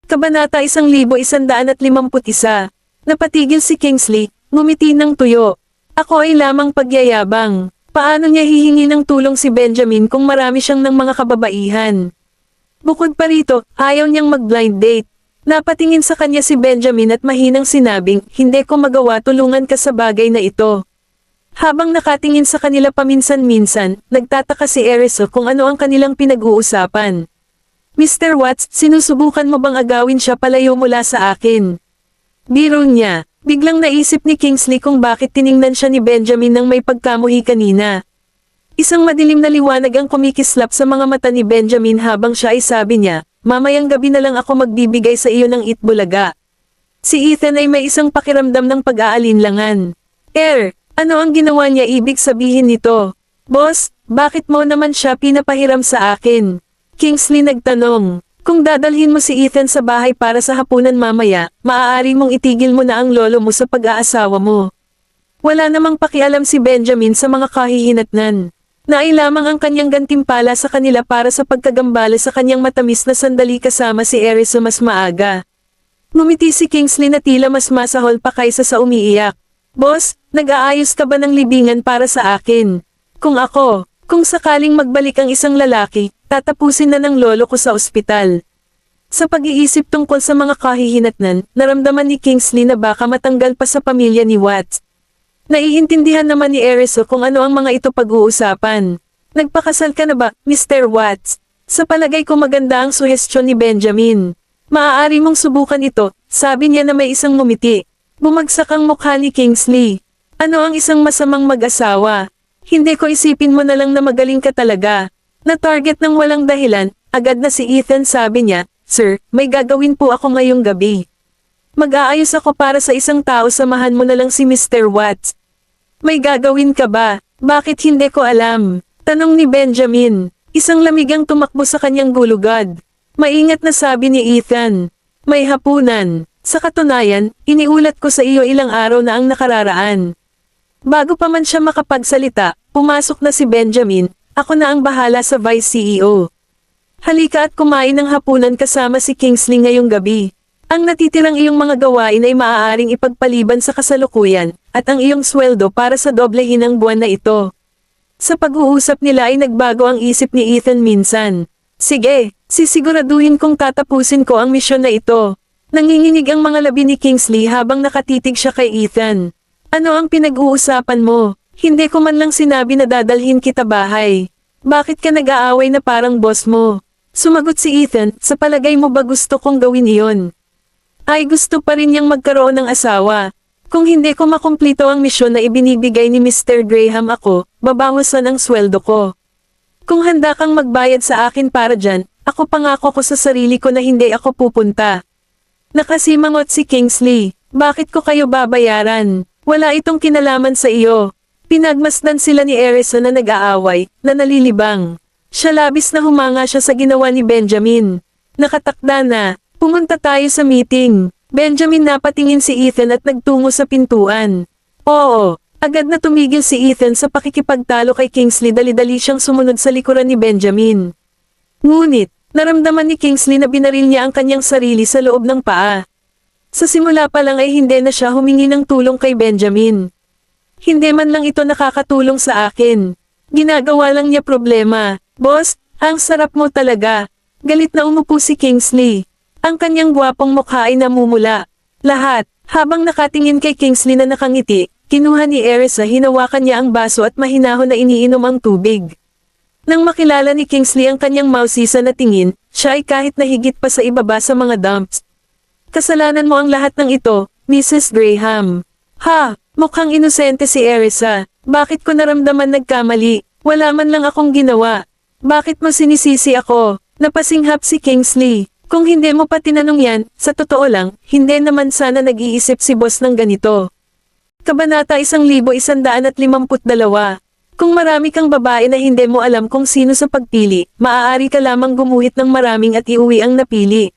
Kabanata 1151. Napatigil si Kingsley, ngumiti ng tuyo. Ako ay lamang pagyayabang. Paano niya hihingi ng tulong si Benjamin kung marami siyang ng mga kababaihan? Bukod pa rito, ayaw niyang mag-blind date. Napatingin sa kanya si Benjamin at mahinang sinabing, hindi ko magawa tulungan ka sa bagay na ito. Habang nakatingin sa kanila paminsan-minsan, nagtataka si Erisa kung ano ang kanilang pinag-uusapan. Mr. Watts, sinusubukan mo bang agawin siya palayo mula sa akin? Biro niya. Biglang naisip ni Kingsley kung bakit tiningnan siya ni Benjamin nang may pagkamuhi kanina. Isang madilim na liwanag ang kumikislap sa mga mata ni Benjamin habang siya ay sabi niya, mamayang gabi na lang ako magbibigay sa iyo ng itbulaga. Si Ethan ay may isang pakiramdam ng pag-aalinlangan. Ano ang ginawa niya ibig sabihin nito? Boss, bakit mo naman siya pinapahiram sa akin? Kingsley nagtanong, kung dadalhin mo si Ethan sa bahay para sa hapunan mamaya, maaari mong itigil mo na ang lolo mo sa pag-aasawa mo. Wala namang pakialam si Benjamin sa mga kahihinatnan. Nailamang ang kanyang gantimpala sa kanila para sa pagkagambala sa kanyang matamis na sandali kasama si Erisa mas maaga. Ngumiti si Kingsley na tila mas masahol pa kaysa sa umiiyak. Boss, nag-aayos ka ba ng libingan para sa akin? Kung sakaling magbalik ang isang lalaki, tatapusin na ng lolo ko sa ospital. Sa pag-iisip tungkol sa mga kahihinatnan, naramdaman ni Kingsley na baka matanggal pa sa pamilya ni Watts. Naiintindihan naman ni Erisa kung ano ang mga ito pag-uusapan. Nagpakasal ka na ba, Mr. Watts? Sa palagay ko maganda ang suhestyon ni Benjamin. Maaari mong subukan ito, sabi niya na may isang ngumiti. Bumagsak ang mukha ni Kingsley. Ano ang isang masamang mag-asawa? Hindi ko isipin mo na lang na magaling ka talaga. Na-target ng walang dahilan, agad na si Ethan sabi niya, Sir, may gagawin po ako ngayong gabi. Mag-aayos ako para sa isang tao, samahan mo na lang si Mr. Watts. May gagawin ka ba? Bakit hindi ko alam? Tanong ni Benjamin. Isang lamigang tumakbo sa kanyang gulugad. Maingat na sabi ni Ethan. May hapunan. Sa katunayan, iniulat ko sa iyo ilang araw na ang nakararaan. Bago pa man siya makapagsalita, pumasok na si Benjamin, ako na ang bahala sa Vice CEO. Halika at kumain ng hapunan kasama si Kingsley ngayong gabi. Ang natitirang iyong mga gawain ay maaaring ipagpaliban sa kasalukuyan, at ang iyong sweldo para sa doblehin ang buwan na ito. Sa pag-uusap nila ay nagbago ang isip ni Ethan minsan. Sige, sisiguraduhin kong tatapusin ko ang misyon na ito. Nanginginig ang mga labi ni Kingsley habang nakatitig siya kay Ethan. Ano ang pinag-uusapan mo? Hindi ko man lang sinabi na dadalhin kita bahay. Bakit ka nag-aaway na parang boss mo? Sumagot si Ethan, sa palagay mo ba gusto kong gawin iyon? Ay gusto pa rin niyang magkaroon ng asawa. Kung hindi ko makumplito ang misyon na ibinibigay ni Mr. Graham ako, babawasan ang sweldo ko. Kung handa kang magbayad sa akin para dyan, ako pangako ko sa sarili ko na hindi ako pupunta. Nakasimangot si Kingsley, bakit ko kayo babayaran? Wala itong kinalaman sa iyo. Pinagmasdan sila ni Erisa na nag-aaway, na nalilibang. Siya labis na humanga siya sa ginawa ni Benjamin. Nakatakda na, pumunta tayo sa meeting. Benjamin napatingin si Ethan at nagtungo sa pintuan. Oo, agad na tumigil si Ethan sa pakikipagtalo kay Kingsley, dali-dali siyang sumunod sa likuran ni Benjamin. Ngunit, naramdaman ni Kingsley na binaril niya ang kanyang sarili sa loob ng paa. Sa simula pa lang ay hindi na siya humingi ng tulong kay Benjamin. Hindi man lang ito nakakatulong sa akin. Ginagawa lang niya problema. Boss, ang sarap mo talaga. Galit na umupo si Kingsley. Ang kanyang gwapong mukha ay namumula. Lahat, habang nakatingin kay Kingsley na nakangiti, kinuha ni Erisa, hinawakan niya ang baso at mahinahon na iniinom ang tubig. Nang makilala ni Kingsley ang kanyang mausisa na tingin, siya ay kahit nahigit pa sa ibaba sa mga dumps. Kasalanan mo ang lahat ng ito, Mrs. Graham. Ha, mukhang inosente si Erisa. Bakit ko naramdaman nagkamali? Wala man lang akong ginawa. Bakit mo sinisisi ako? Napasinghap si Kingsley. Kung hindi mo pa tinanong yan, sa totoo lang, hindi naman sana nag-iisip si boss ng ganito. Kabanata 1152. Kung marami kang babae na hindi mo alam kung sino sa pagpili, maaari ka lamang gumuhit ng maraming at iuwi ang napili.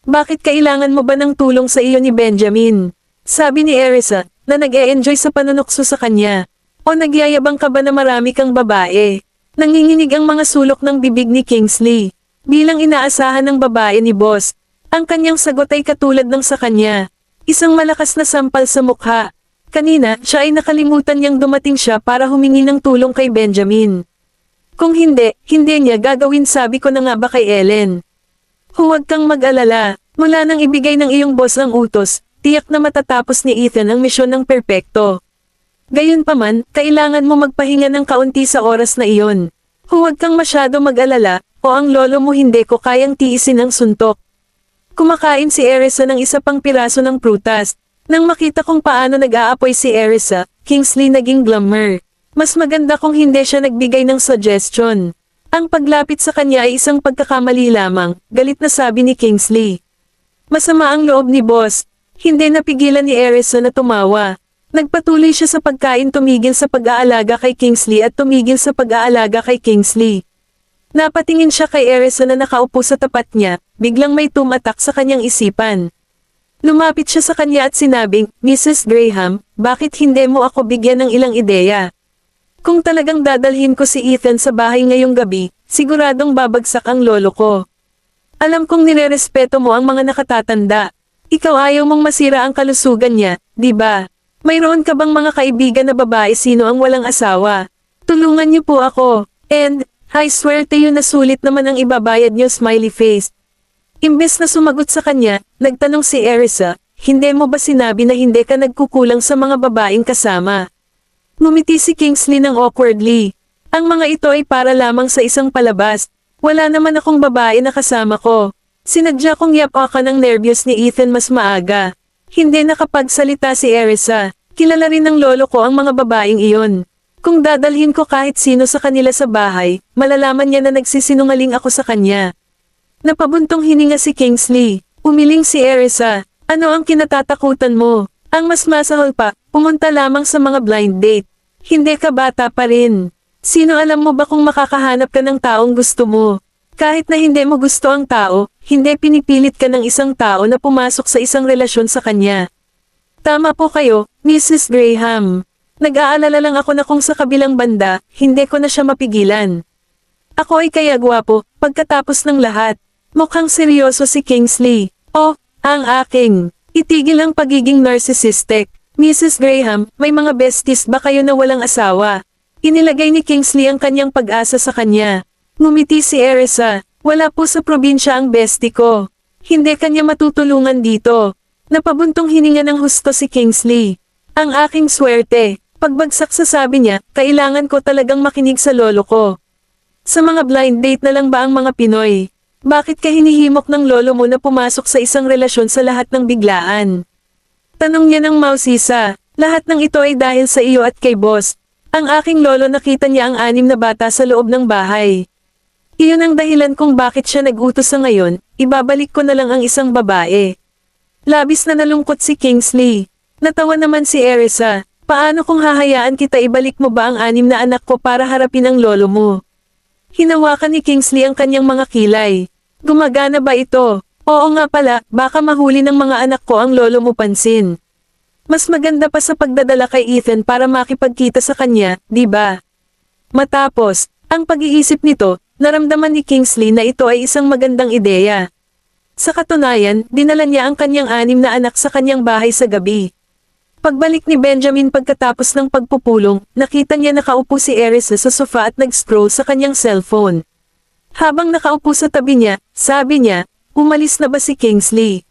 Bakit kailangan mo ba ng tulong sa iyo ni Benjamin? Sabi ni Erisa, na nag-e-enjoy sa panunukso sa kanya. O nagyayabang ka ba na marami kang babae? Nanginginig ang mga sulok ng bibig ni Kingsley. Bilang inaasahan ng babae ni boss, Ang kanyang sagot ay katulad ng sa kanya. Isang malakas na sampal sa mukha. Kanina, siya ay nakalimutan niyang dumating siya para humingi ng tulong kay Benjamin. Kung hindi, hindi niya gagawin, sabi ko na nga ba kay Ellen. Huwag kang mag-alala, mula nang ibigay ng iyong boss ang utos, tiyak na matatapos ni Ethan ang misyon ng perpekto. Gayunpaman, kailangan mo magpahinga ng kaunti sa oras na iyon. Huwag kang masyado mag-alala, o ang lolo mo hindi ko kayang tiisin ang suntok. Kumakain si Erisa ng isa pang piraso ng prutas. Nang makita kung paano nag-aapoy si Erisa, Kingsley naging glummer. Mas maganda kung hindi siya nagbigay ng suggestion. Ang paglapit sa kanya ay isang pagkakamali lamang, galit na sabi ni Kingsley. Masama ang loob ni boss. Hindi napigilan ni Erisa na tumawa. Nagpatuloy siya sa pagkain, tumigil sa pag-aalaga kay Kingsley at tumigil sa pag-aalaga kay Kingsley. Napatingin siya kay Erisa na nakaupo sa tapat niya, biglang may tumatak sa kanyang isipan. Lumapit siya sa kanya at sinabing, Mrs. Graham, bakit hindi mo ako bigyan ng ilang ideya? Kung talagang dadalhin ko si Ethan sa bahay ngayong gabi, siguradong babagsak ang lolo ko. Alam kong nirerespeto mo ang mga nakatatanda. Ikaw ayaw mong masira ang kalusugan niya, di ba? Mayroon ka bang mga kaibigan na babae sino ang walang asawa? Tulungan niyo po ako. And, I swear to you na sulit naman ang ibabayad niyo, smiley face. Imbes na sumagot sa kanya, nagtanong si Erisa, hindi mo ba sinabi na hindi ka nagkukulang sa mga babaeng kasama? Ngumiti si Kingsley ng awkwardly. Ang mga ito ay para lamang sa isang palabas. Wala naman akong babae na kasama ko. Sinadya kong yapakan ng nervyos ni Ethan mas maaga. Hindi nakapagsalita si Erisa. Kilala rin ng lolo ko ang mga babaeng iyon. Kung dadalhin ko kahit sino sa kanila sa bahay, malalaman niya na nagsisinungaling ako sa kanya. Napabuntong hininga si Kingsley. Umiling si Erisa. Ano ang kinatatakutan mo? Ang mas masahol pa, pumunta lamang sa mga blind date. Hindi ka bata pa rin. Sino alam mo ba kung makakahanap ka ng taong gusto mo? Kahit na hindi mo gusto ang tao, hindi pinipilit ka ng isang tao na pumasok sa isang relasyon sa kanya. Tama po kayo, Mrs. Graham. Nag-aalala lang ako na kung sa kabilang banda, hindi ko na siya mapigilan. Ako ay kaya gwapo, pagkatapos ng lahat. Mukhang seryoso si Kingsley. Oh, ang aking. Itigil ang pagiging narcissistic. Mrs. Graham, may mga besties ba kayo na walang asawa? Inilagay ni Kingsley ang kanyang pag-asa sa kanya. Ngumiti si Erisa. Wala po sa probinsya ang bestie ko. Hindi kanya matutulungan dito. Napabuntong hininga ng husto si Kingsley. Ang aking swerte. Pagbagsak sa sabi niya, kailangan ko talagang makinig sa lolo ko. Sa mga blind date na lang ba ang mga Pinoy? Bakit ka hinihimok ng lolo mo na pumasok sa isang relasyon sa lahat ng biglaan? Tanong niya ng mausisa. Lahat ng ito ay dahil sa iyo at kay boss. Ang aking lolo nakita niya ang 6 na bata sa loob ng bahay. Iyon ang dahilan kung bakit siya nag-utos sa ngayon, ibabalik ko na lang ang isang babae. Labis na nalungkot si Kingsley. Natawa naman si Erisa. Paano kung hahayaan kita, ibalik mo ba ang 6 na anak ko para harapin ang lolo mo? Hinawakan ni Kingsley ang kanyang mga kilay. Gumagana ba ito? Oo nga pala, baka mahuli ng mga anak ko ang lolo mo pansin. Mas maganda pa sa pagdadala kay Ethan para makipagkita sa kanya, di ba? Matapos, ang pag-iisip nito, naramdaman ni Kingsley na ito ay isang magandang ideya. Sa katunayan, dinala niya ang kanyang 6 na anak sa kanyang bahay sa gabi. Pagbalik ni Benjamin pagkatapos ng pagpupulong, nakita niya nakaupo si Erisa sa sofa at nag-scroll sa kanyang cellphone. Habang nakaupo sa tabi niya, sabi niya, umalis na ba si Kingsley?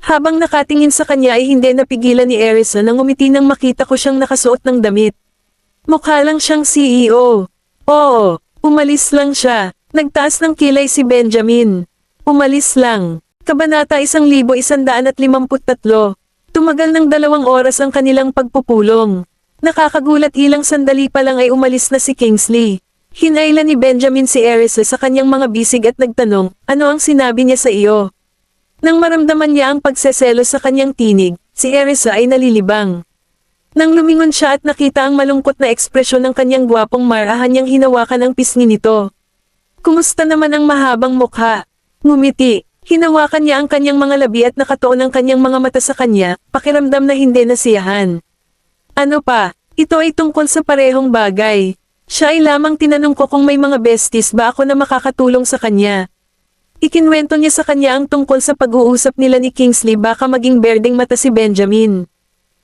Habang nakatingin sa kanya ay hindi napigilan ni Erisa nang ngumiti nang makita ko siyang nakasuot ng damit. Mukha lang siyang CEO. Oo, umalis lang siya. Nagtaas ng kilay si Benjamin. Umalis lang. Kabanata 1153. Tumagal ng 2 oras ang kanilang pagpupulong. Nakakagulat, ilang sandali pa lang ay umalis na si Kingsley. Hinailan ni Benjamin si Erisa sa kanyang mga bisig at nagtanong, ano ang sinabi niya sa iyo? Nang maramdaman niya ang pagseselo sa kanyang tinig, si Erisa ay nalilibang. Nang lumingon siya at nakita ang malungkot na ekspresyon ng kanyang gwapong marahan niyang hinawakan ang pisngi nito. Kumusta naman ang mahabang mukha? Ngumiti. Hinawakan niya ang kanyang mga labi at nakatuon ang kanyang mga mata sa kanya, pakiramdam na hindi nasiyahan. Ano pa? Ito ay tungkol sa parehong bagay. Siya ay lamang tinanong ko kung may mga besties ba ako na makakatulong sa kanya. Ikinwento niya sa kanya ang tungkol sa pag-uusap nila ni Kingsley baka maging berdeng mata si Benjamin.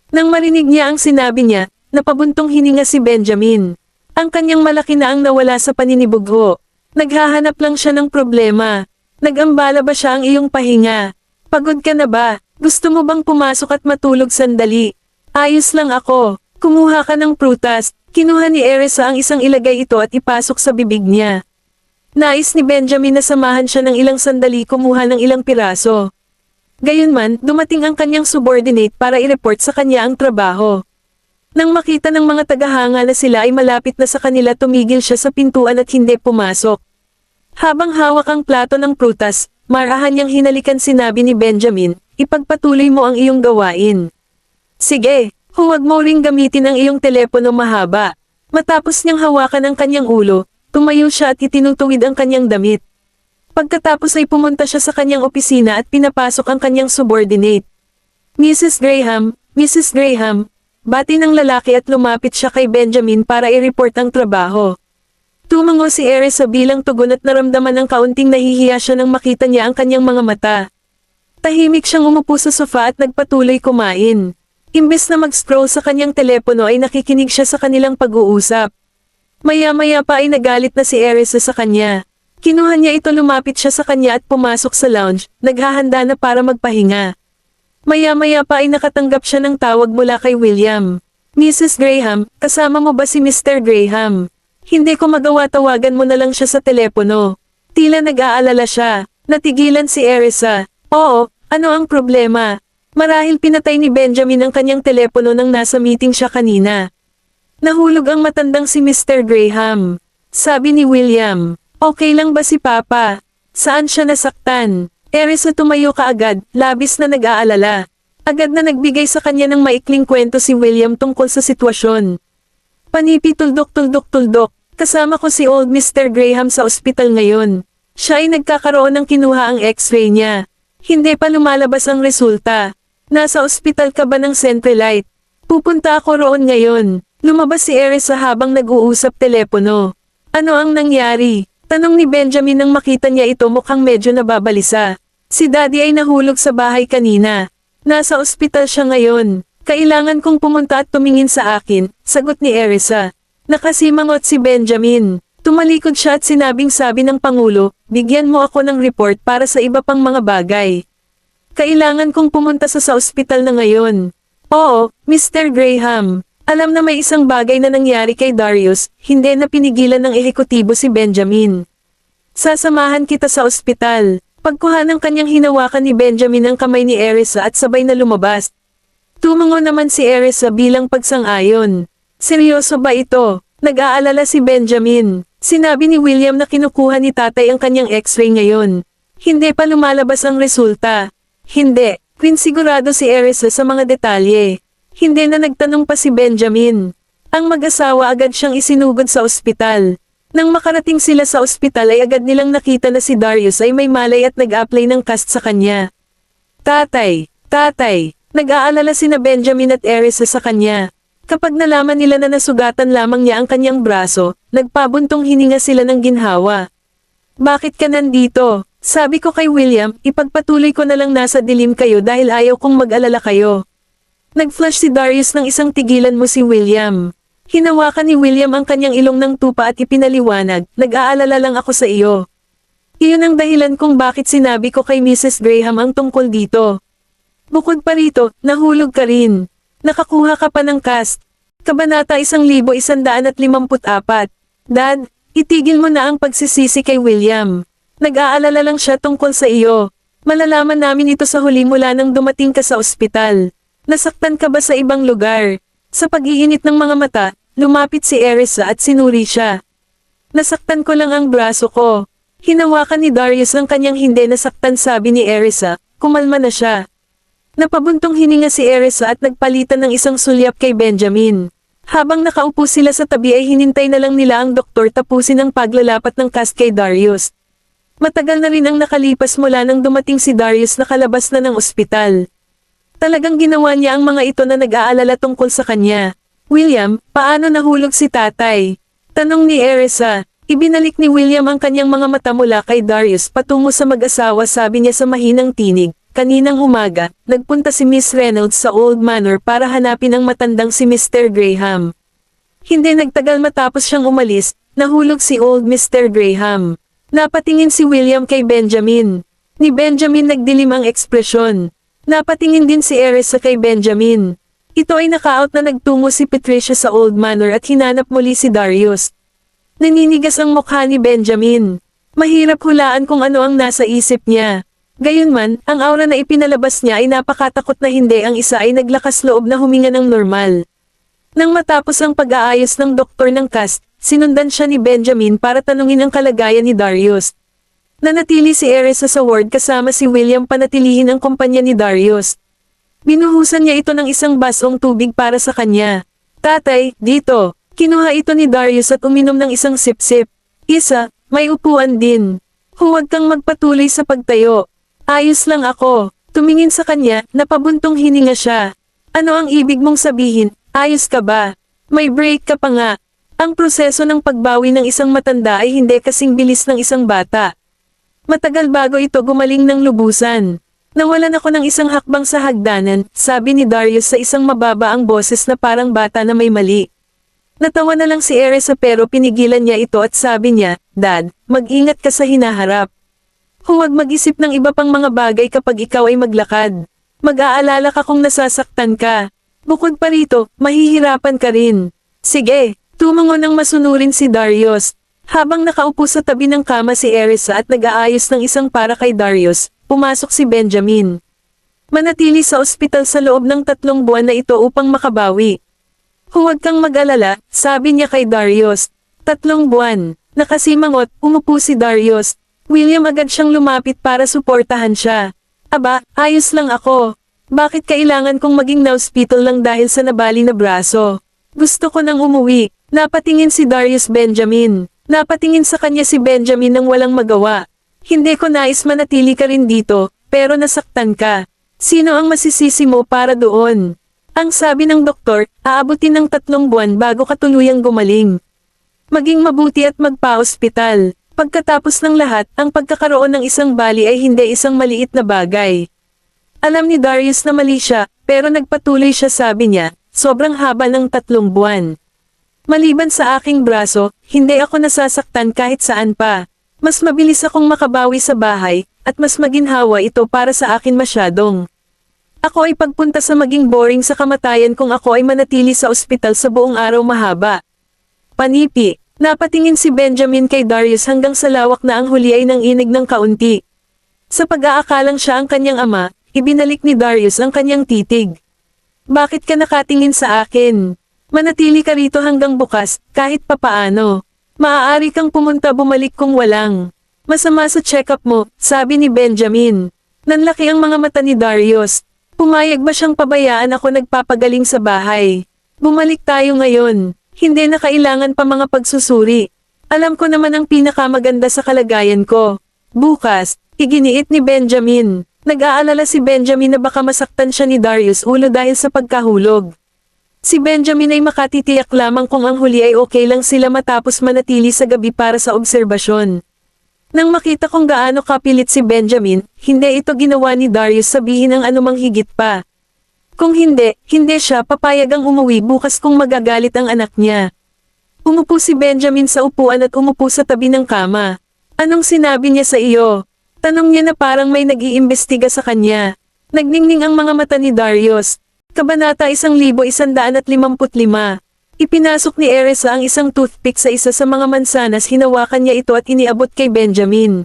Nang marinig niya ang sinabi niya, napabuntong hininga si Benjamin. Ang kanyang malaki na ang nawala sa paninibugho. Naghahanap lang siya ng problema. Nag-ambala ba siya ang iyong pahinga? Pagod ka na ba? Gusto mo bang pumasok at matulog sandali? Ayos lang ako. Kumuha ka ng prutas. Kinuha ni Erisa ang isang ilagay ito at ipasok sa bibig niya. Nais ni Benjamin na samahan siya ng ilang sandali kumuha ng ilang piraso. Gayunman, dumating ang kanyang subordinate para i-report sa kanya ang trabaho. Nang makita ng mga tagahanga na sila ay malapit na sa kanila, tumigil siya sa pintuan at hindi pumasok. Habang hawak ang plato ng prutas, marahan niyang hinalikan sinabi ni Benjamin, ipagpatuloy mo ang iyong gawain. Sige. Huwag mo ring gamitin ang iyong telepono mahaba. Matapos niyang hawakan ang kanyang ulo, tumayo siya at itinutuwid ang kanyang damit. Pagkatapos ay pumunta siya sa kanyang opisina at pinapasok ang kanyang subordinate. Mrs. Graham, bati ng lalaki at lumapit siya kay Benjamin para i-report ang trabaho. Tumango si Erisa bilang tugon at naramdaman ng kaunting nahihiya siya nang makita niya ang kanyang mga mata. Tahimik siyang umupo sa sofa at nagpatuloy kumain. Imbes na mag-scroll sa kanyang telepono ay nakikinig siya sa kanilang pag-uusap. Maya-maya pa ay nagalit na si Erisa sa kanya. Kinuha niya ito, lumapit siya sa kanya at pumasok sa lounge, naghahanda na para magpahinga. Maya-maya pa ay nakatanggap siya ng tawag mula kay William. Mrs. Graham, kasama mo ba si Mr. Graham? Hindi ko magawa, tawagan mo na lang siya sa telepono. Tila nag-aalala siya. Natigilan si Erisa. Oo, ano ang problema? Marahil pinatay ni Benjamin ang kanyang telepono nang nasa meeting siya kanina. Nahulog ang matandang si Mr. Graham. Sabi ni William, okay lang ba si Papa? Saan siya nasaktan? Erisa tumayo kaagad, labis na nag-aalala. Agad na nagbigay sa kanya ng maikling kwento si William tungkol sa sitwasyon. Panipi, tuldok, kasama ko si old Mr. Graham sa ospital ngayon. Siya ay nagkakaroon ng kinuha ang x-ray niya. Hindi pa lumalabas ang resulta. Nasa ospital ka ba ng Centrelite? Pupunta ako roon ngayon. Lumabas si Erisa habang nag-uusap telepono. Ano ang nangyari? Tanong ni Benjamin nang makita niya ito, mukhang medyo nababalisa. Si Daddy ay nahulog sa bahay kanina. Nasa ospital siya ngayon. Kailangan kong pumunta at tumingin sa akin, sagot ni Erisa. Nakasimangot si Benjamin. Tumalikod siya at sabi ng Pangulo, bigyan mo ako ng report para sa iba pang mga bagay. Kailangan kong pumunta sa ospital na ngayon. Oo, Mr. Graham. Alam na may isang bagay na nangyari kay Darius, hindi na pinigilan ng ehekutibo si Benjamin. Sasamahan kita sa ospital. Pagkuha ng kanyang hinawakan ni Benjamin ang kamay ni Erisa at sabay na lumabas. Tumango naman si Erisa bilang pagsang-ayon. Seryoso ba ito? Nag-aalala si Benjamin. Sinabi ni William na kinukuha ni tatay ang kanyang x-ray ngayon. Hindi pa lumalabas ang resulta. Hindi, sigurado si Erisa sa mga detalye. Hindi na nagtanong pa si Benjamin. Ang mag-asawa agad siyang isinugod sa ospital. Nang makarating sila sa ospital ay agad nilang nakita na si Darius ay may malay at nag-apply ng cast sa kanya. Tatay, nag-aalala sina Benjamin at Erisa sa kanya. Kapag nalaman nila na nasugatan lamang niya ang kanyang braso, nagpabuntong hininga sila ng ginhawa. Bakit ka nandito? Sabi ko kay William, ipagpatuloy ko na lang nasa dilim kayo dahil ayaw kong mag-alala kayo. Nag-flash si Darius ng isang tigilan mo si William. Hinawakan ni William ang kanyang ilong ng tupa at ipinaliwanag, nag-aalala lang ako sa iyo. Iyon ang dahilan kung bakit sinabi ko kay Mrs. Graham ang tungkol dito. Bukod pa rito, nahulog ka rin. Nakakuha ka pa ng cast. Kabanata 1154. Dad, itigil mo na ang pagsisisi kay William. Nag-aalala lang siya tungkol sa iyo. Malalaman namin ito sa huli mula nang dumating ka sa ospital. Nasaktan ka ba sa ibang lugar? Sa pag-iinit ng mga mata, lumapit si Erisa at sinuri siya. Nasaktan ko lang ang braso ko. Hinawakan ni Darius ang kanyang hindi nasaktan, sabi ni Erisa, kumalma na siya. Napabuntong hininga si Erisa at nagpalitan ng isang sulyap kay Benjamin. Habang nakaupo sila sa tabi ay hinintay na lang nila ang doktor tapusin ang paglalapat ng cast kay Darius. Matagal na rin ang nakalipas mula nang dumating si Darius, nakalabas na ng ospital. Talagang ginawa niya ang mga ito na nag-aalala tungkol sa kanya. William, paano nahulog si tatay? Tanong ni Erisa. Ibinalik ni William ang kanyang mga mata mula kay Darius patungo sa mag-asawa, sabi niya sa mahinang tinig. Kaninang umaga, nagpunta si Miss Reynolds sa Old Manor para hanapin ang matandang si Mr. Graham. Hindi nagtagal matapos siyang umalis, nahulog si Old Mr. Graham. Napatingin si William kay Benjamin. Ni Benjamin nagdilim ang ekspresyon. Napatingin din si Erisa kay Benjamin. Ito ay naka-out na nagtungo si Patricia sa Old Manor at hinanap muli si Darius. Naninigas ang mukha ni Benjamin. Mahirap hulaan kung ano ang nasa isip niya. Gayunman, ang aura na ipinalabas niya ay napakatakot na hindi ang isa ay naglakas loob na huminga ng normal. Nang matapos ang pag-aayos ng doktor ng cast, sinundan siya ni Benjamin para tanungin ang kalagayan ni Darius. Nanatili si Erisa sa ward kasama si William panatilihin ang kumpanya ni Darius. Binuhusan niya ito ng isang basong tubig para sa kanya. Tatay, dito. Kinuha ito ni Darius at uminom ng isang sip-sip. Isa, may upuan din. Huwag kang magpatuloy sa pagtayo. Ayos lang ako. Tumingin sa kanya, napabuntong hininga siya. Ano ang ibig mong sabihin? Ayos ka ba? May break ka pa nga. Ang proseso ng pagbawi ng isang matanda ay hindi kasing bilis ng isang bata. Matagal bago ito gumaling ng lubusan. Nawalan ako ng isang hakbang sa hagdanan, sabi ni Darius sa isang mababa ang boses na parang bata na may mali. Natawa na lang si Erisa pero pinigilan niya ito at sabi niya, Dad, mag-ingat ka sa hinaharap. Huwag mag-isip ng iba pang mga bagay kapag ikaw ay maglakad. Mag-aalala ka kung nasasaktan ka. Bukod pa rito, mahihirapan ka rin. Sige, tumango ng masunurin si Darius. Habang nakaupo sa tabi ng kama si Erisa at nag-aayos ng isang para kay Darius, pumasok si Benjamin. Manatili sa ospital sa loob ng 3 buwan na ito upang makabawi. Huwag kang mag-alala, sabi niya kay Darius. 3 buwan. Nakasimangot, umupo si Darius. William agad siyang lumapit para suportahan siya. Aba, ayos lang ako. Bakit kailangan kong maging na-hospital lang dahil sa nabali na braso? Gusto ko nang umuwi. Napatingin si Darius Benjamin. Napatingin sa kanya si Benjamin nang walang magawa. Hindi ko nais manatili ka rin dito, pero nasaktan ka. Sino ang masisisi mo para doon? Ang sabi ng doktor, aabutin ng 3 buwan bago ka tuluyang gumaling. Maging mabuti at magpa-ospital. Pagkatapos ng lahat, ang pagkakaroon ng isang bali ay hindi isang maliit na bagay. Alam ni Darius na mali siya, pero nagpatuloy siya, sabi niya, sobrang haba ng 3 buwan. Maliban sa aking braso, hindi ako nasasaktan kahit saan pa. Mas mabilis akong makabawi sa bahay, at mas maginhawa ito para sa akin masyadong. Ako ay pagpunta sa maging boring sa kamatayan kung ako ay manatili sa ospital sa buong araw mahaba. Panipi. Napatingin si Benjamin kay Darius hanggang sa lawak na ang huli ay nanginig ng kaunti. Sa pag-aakalang siya ang kanyang ama, ibinalik ni Darius ang kanyang titig. Bakit ka nakatingin sa akin? Manatili ka rito hanggang bukas, kahit papaano. Maaari kang pumunta bumalik kung walang masama sa check-up mo, sabi ni Benjamin. Nanlaki ang mga mata ni Darius. Pumayag ba siyang pabayaan ako nagpapagaling sa bahay? Bumalik tayo ngayon. Hindi na kailangan pa mga pagsusuri. Alam ko naman ang pinakamaganda sa kalagayan ko. Bukas, iginiit ni Benjamin. Nag-aalala si Benjamin na baka masaktan siya ni Darius ulo dahil sa pagkahulog. Si Benjamin ay makatitiyak lamang kung ang huli ay okay lang sila matapos manatili sa gabi para sa obserbasyon. Nang makita kung gaano kapilit si Benjamin, hindi ito ginawa ni Darius sabihin ang anumang higit pa. Kung hindi siya papayag ang umuwi bukas kung magagalit ang anak niya. Umupo si Benjamin sa upuan at umupo sa tabi ng kama. Anong sinabi niya sa iyo? Tanong niya na parang may nag-iimbestiga sa kanya. Nagningning ang mga mata ni Darius. Kabanata 1155. Ipinasok ni Erisa ang isang toothpick sa isa sa mga mansanas, hinawakan niya ito at iniabot kay Benjamin.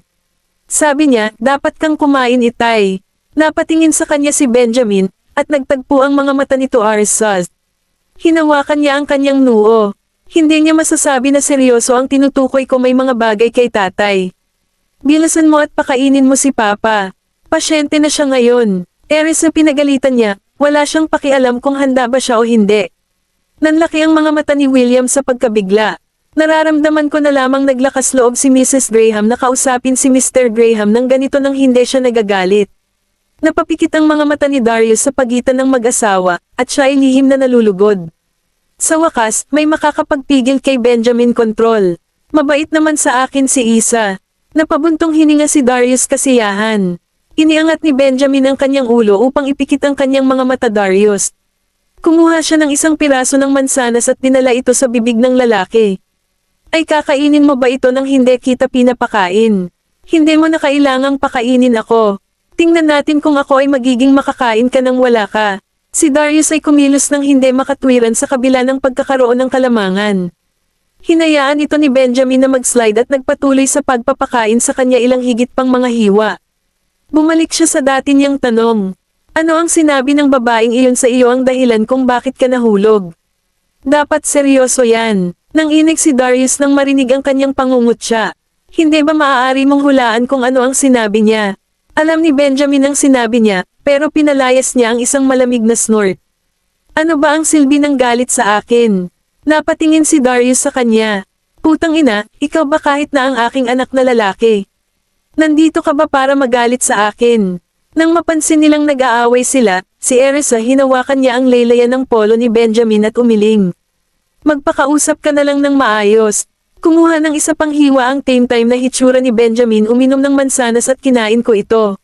Sabi niya, dapat kang kumain, itay. Napatingin sa kanya si Benjamin, at nagtagpo ang mga mata nito Arsaz. Hinawakan niya ang kanyang noo. Hindi niya masasabi na seryoso ang tinutukoy ko, may mga bagay kay tatay. Bilasan mo at pakainin mo si Papa. Pasyente na siya ngayon. Eris na pinagalitan niya, wala siyang pakialam kung handa ba siya o hindi. Nanlaki ang mga mata ni William sa pagkabigla. Nararamdaman ko na lamang naglakas loob si Mrs. Graham na kausapin si Mr. Graham nang ganito nang hindi siya nagagalit. Napapikit ang mga mata ni Darius sa pagitan ng mag-asawa, at siya ay lihim na nalulugod. Sa wakas, may makakapagpigil kay Benjamin control. Mabait naman sa akin si Isa. Napabuntong hininga si Darius kasiyahan. Iniangat ni Benjamin ang kanyang ulo upang ipikit ang kanyang mga mata. Darius. Kumuha siya ng isang piraso ng mansanas at dinala ito sa bibig ng lalaki. Ay kakainin mo ba ito nang hindi kita pinapakain? Hindi mo na kailangang pakainin ako. Tingnan natin kung ako ay magiging makakain ka nang wala ka. Si Darius ay kumilos ng hindi makatwiran sa kabila ng pagkakaroon ng kalamangan. Hinayaan ito ni Benjamin na mag-slide at nagpatuloy sa pagpapakain sa kanya ilang higit pang mga hiwa. Bumalik siya sa dati niyang tanong. Ano ang sinabi ng babaeng iyon sa iyo ang dahilan kung bakit ka nahulog? Dapat seryoso yan. Nang inig si Darius nang marinig ang kanyang pangungutya. Hindi ba maaari mong hulaan kung ano ang sinabi niya? Alam ni Benjamin ang sinabi niya, pero pinalayas niya ang isang malamig na snort. Ano ba ang silbi ng galit sa akin? Napatingin si Darius sa kanya. Putang ina, ikaw ba kahit na ang aking anak na lalaki? Nandito ka ba para magalit sa akin? Nang mapansin nilang nag-aaway sila, si Erisa hinawakan niya ang laylayan ng polo ni Benjamin at umiling. Magpakausap ka na lang ng maayos. Kumuha ng isa pang hiwa ang tame time na hitsura ni Benjamin, uminom ng mansanas at kinain ko ito.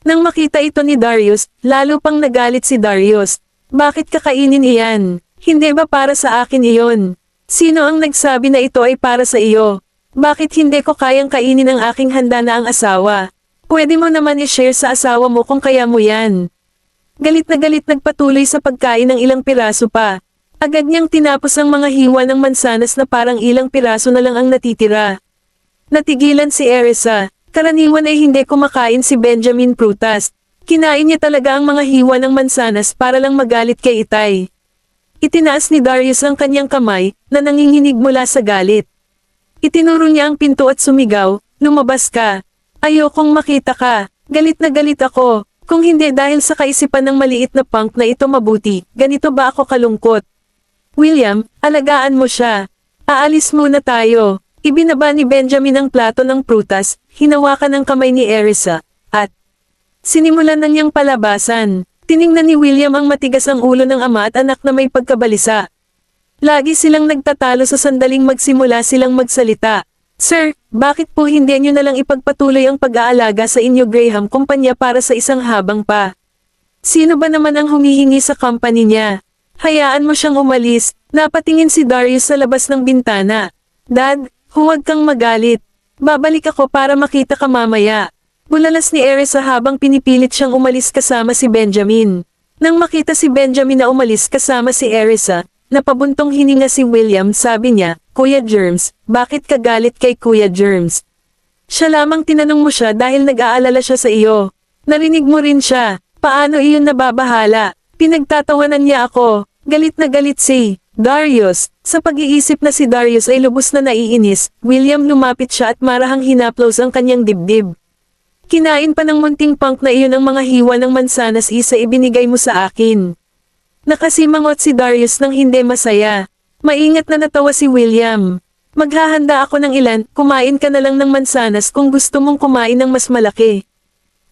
Nang makita ito ni Darius, lalo pang nagalit si Darius. Bakit kakainin iyan? Hindi ba para sa akin iyon? Sino ang nagsabi na ito ay para sa iyo? Bakit hindi ko kayang kainin ang aking handa na ang asawa? Pwede mo naman i-share sa asawa mo kung kaya mo yan. Galit na galit nagpatuloy sa pagkain ng ilang piraso pa. Agad niyang tinapos ang mga hiwa ng mansanas na parang ilang piraso na lang ang natitira. Natigilan si Erisa. Karaniwan ay hindi kumakain si Benjamin prutas. Kinain niya talaga ang mga hiwa ng mansanas para lang magalit kay Itay. Itinaas ni Darius ang kanyang kamay, na nanginginig mula sa galit. Itinuro niya ang pinto at sumigaw, lumabas ka. Ayokong makita ka. Galit na galit ako. Kung hindi dahil sa kaisipan ng maliit na punk na ito mabuti, ganito ba ako kalungkot? William, alagaan mo siya. Aalis muna tayo. Ibinaba ni Benjamin ang plato ng prutas, hinawakan ang kamay ni Erisa, at sinimulan na niyang palabasan. Tiningnan ni William ang matigas ang ulo ng ama at anak na may pagkabalisa. Lagi silang nagtatalo sa sandaling magsimula silang magsalita. Sir, bakit po hindi nyo na lang ipagpatuloy ang pag-aalaga sa inyo Graham kumpanya para sa isang habang pa? Sino ba naman ang humihingi sa company niya? Hayaan mo siyang umalis. Napatingin si Darius sa labas ng bintana. Dad, huwag kang magalit. Babalik ako para makita ka mamaya. Bulalas ni Erisa habang pinipilit siyang umalis kasama si Benjamin. Nang makita si Benjamin na umalis kasama si Erisa, napabuntong hininga si William. Sabi niya, Kuya Germs, bakit ka galit kay Kuya Germs? Siya lamang tinanong mo siya dahil nag-aalala siya sa iyo. Narinig mo rin siya. Paano iyon nababahala? Pinagtatawanan niya ako. Galit na galit si Darius. Sa pag-iisip na si Darius ay lubos na naiinis, William lumapit siya at marahang hinaplos ang kanyang dibdib. Kinain pa ng munting punk na iyon ang mga hiwa ng mansanas. Isa ibinigay mo sa akin. Nakasimangot si Darius nang hindi masaya. Maingat na natawa si William. Maghahanda ako ng ilan, kumain ka na lang ng mansanas kung gusto mong kumain ng mas malaki.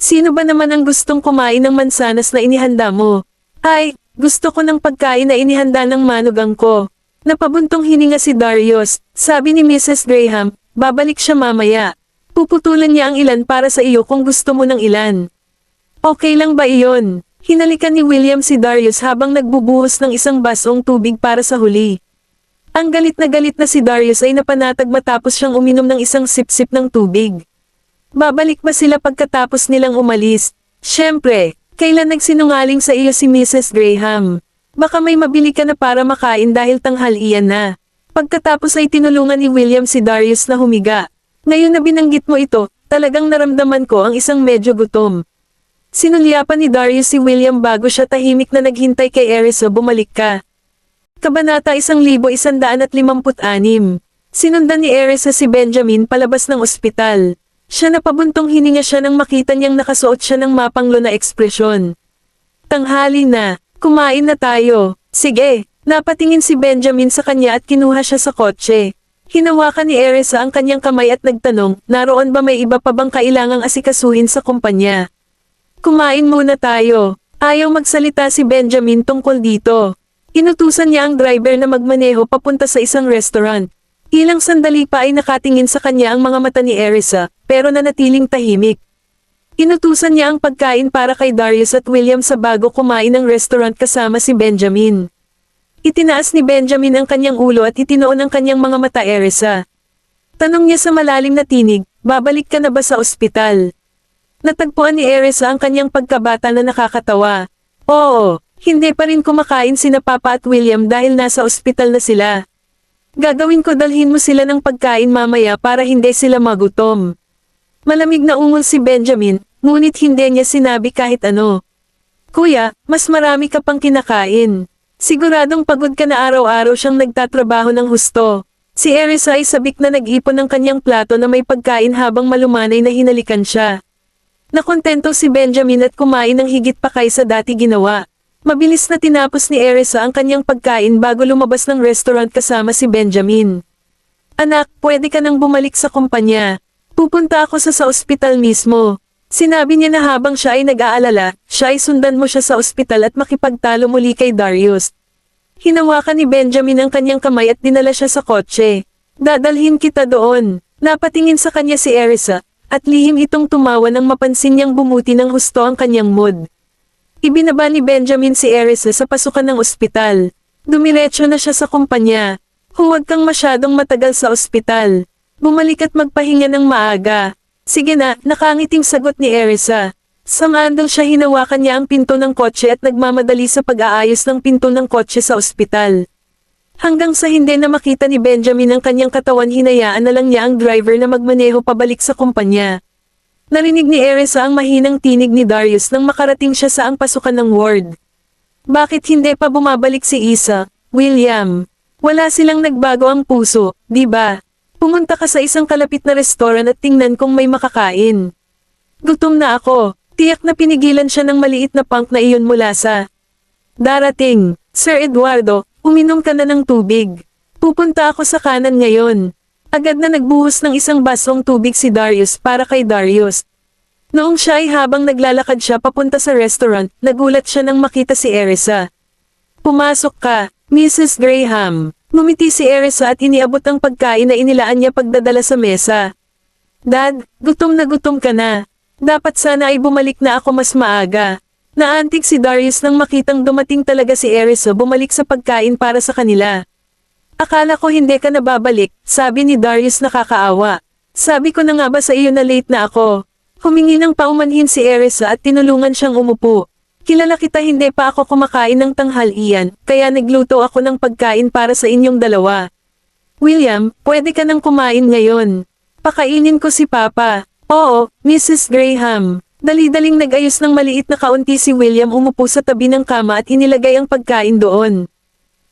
Sino ba naman ang gustong kumain ng mansanas na inihanda mo? Ay, gusto ko ng pagkain na inihanda ng manugang ko. Napabuntong hininga si Darius. Sabi ni Mrs. Graham, babalik siya mamaya. Puputulan niya ang ilan para sa iyo kung gusto mo ng ilan. Okay lang ba iyon? Hinalikan ni William si Darius habang nagbubuhos ng isang basong tubig para sa huli. Ang galit na si Darius ay napanatag matapos siyang uminom ng isang sip-sip ng tubig. Babalik ba sila pagkatapos nilang umalis? Siyempre, kailan nagsinungaling sa iyo si Mrs. Graham? Baka may mabili ka na para makain dahil tanghalian na. Pagkatapos ay tinulungan ni William si Darius na humiga. Ngayon na binanggit mo ito, talagang naramdaman ko ang isang medyo gutom. Sinulyapan ni Darius si William bago siya tahimik na naghintay kay Erisa. Bumalik ka. Kabanata 1156. Sinundan ni Erisa si Benjamin palabas ng ospital. Siya napabuntong hininga siya nang makita niyang nakasuot siya ng mapanglo na ekspresyon. Tanghali na, kumain na tayo. Sige, napatingin si Benjamin sa kanya at kinuha siya sa kotse. Hinawakan ni Erisa ang kanyang kamay at nagtanong, naroon ba may iba pa bang kailangang asikasuhin sa kumpanya? Kumain muna tayo. Ayaw magsalita si Benjamin tungkol dito. Inutusan niya ang driver na magmaneho papunta sa isang restaurant. Ilang sandali pa ay nakatingin sa kanya ang mga mata ni Erisa, pero nanatiling tahimik. Inutusan niya ang pagkain para kay Darius at William sa bago kumain ng restaurant kasama si Benjamin. Itinaas ni Benjamin ang kanyang ulo at itinoon ang kanyang mga mata Erisa. Tanong niya sa malalim na tinig, babalik ka na ba sa ospital? Natagpuan ni Erisa ang kanyang pagkabata na nakakatawa. Oo, hindi pa rin kumakain sina Papa at William dahil nasa ospital na sila. Gagawin ko dalhin mo sila ng pagkain mamaya para hindi sila magutom. Malamig na ungol si Benjamin, ngunit hindi niya sinabi kahit ano. Kuya, mas marami ka pang kinakain. Siguradong pagod ka na araw-araw siyang nagtatrabaho ng husto. Si Erisa ay sabik na nag-ipon ng kanyang plato na may pagkain habang malumanay na hinalikan siya. Nakontento si Benjamin at kumain ng higit pa kaysa dati ginawa. Mabilis na tinapos ni Erisa ang kanyang pagkain bago lumabas ng restaurant kasama si Benjamin. Anak, pwede ka nang bumalik sa kumpanya. Pupunta ako sa ospital mismo. Sinabi niya na habang siya ay nag-aalala, siya ay sundan mo siya sa ospital at makipagtalo muli kay Darius. Hinawakan ni Benjamin ang kanyang kamay at dinala siya sa kotse. Dadalhin kita doon. Napatingin sa kanya si Erisa, at lihim itong tumawa nang mapansin niyang bumuti ng husto ang kanyang mood. Ibinaba ni Benjamin si Erisa sa pasukan ng ospital. Dumiretso na siya sa kumpanya. Huwag kang masyadong matagal sa ospital. Bumalik at magpahinga ng maaga. Sige na, nakangiting sagot ni Erisa. Sa mandal siya hinawakan niya ang pinto ng kotse at nagmamadali sa pag-aayos ng pinto ng kotse sa ospital. Hanggang sa hindi na makita ni Benjamin ang kanyang katawan hinayaan na lang niya ang driver na magmaneho pabalik sa kumpanya. Narinig ni Erisa ang mahinang tinig ni Darius nang makarating siya sa ang pasukan ng ward. Bakit hindi pa bumabalik si Isa, William? Wala silang nagbago ang puso, di ba? Pumunta ka sa isang kalapit na restoran at tingnan kung may makakain. Gutom na ako. Tiyak na pinigilan siya ng maliit na punk na iyon mula sa darating. Sir Eduardo, uminom ka na ng tubig. Pupunta ako sa kanan ngayon. Agad na nagbuhos ng isang basong tubig si Darius para kay Darius. Noong siya ay habang naglalakad siya papunta sa restaurant, nagulat siya nang makita si Erisa. Pumasok ka, Mrs. Graham. Ngumiti si Erisa at iniabot ang pagkain na inilaan niya pagdadala sa mesa. Dad, gutom ka na. Dapat sana ay bumalik na ako mas maaga. Naantig si Darius nang makitang dumating talaga si Erisa bumalik sa pagkain para sa kanila. Akala ko hindi ka na babalik, sabi ni Darius nakakaawa. Sabi ko na nga ba sa iyo na late na ako. Humingi ng paumanhin si Erisa at tinulungan siyang umupo. Kilala kita hindi pa ako kumakain ng tanghalian, kaya nagluto ako ng pagkain para sa inyong dalawa. William, pwede ka nang kumain ngayon. Pakainin ko si Papa. Oo, Mrs. Graham. Dali-daling nag-ayos ng maliit na kaunti si William umupo sa tabi ng kama at inilagay ang pagkain doon.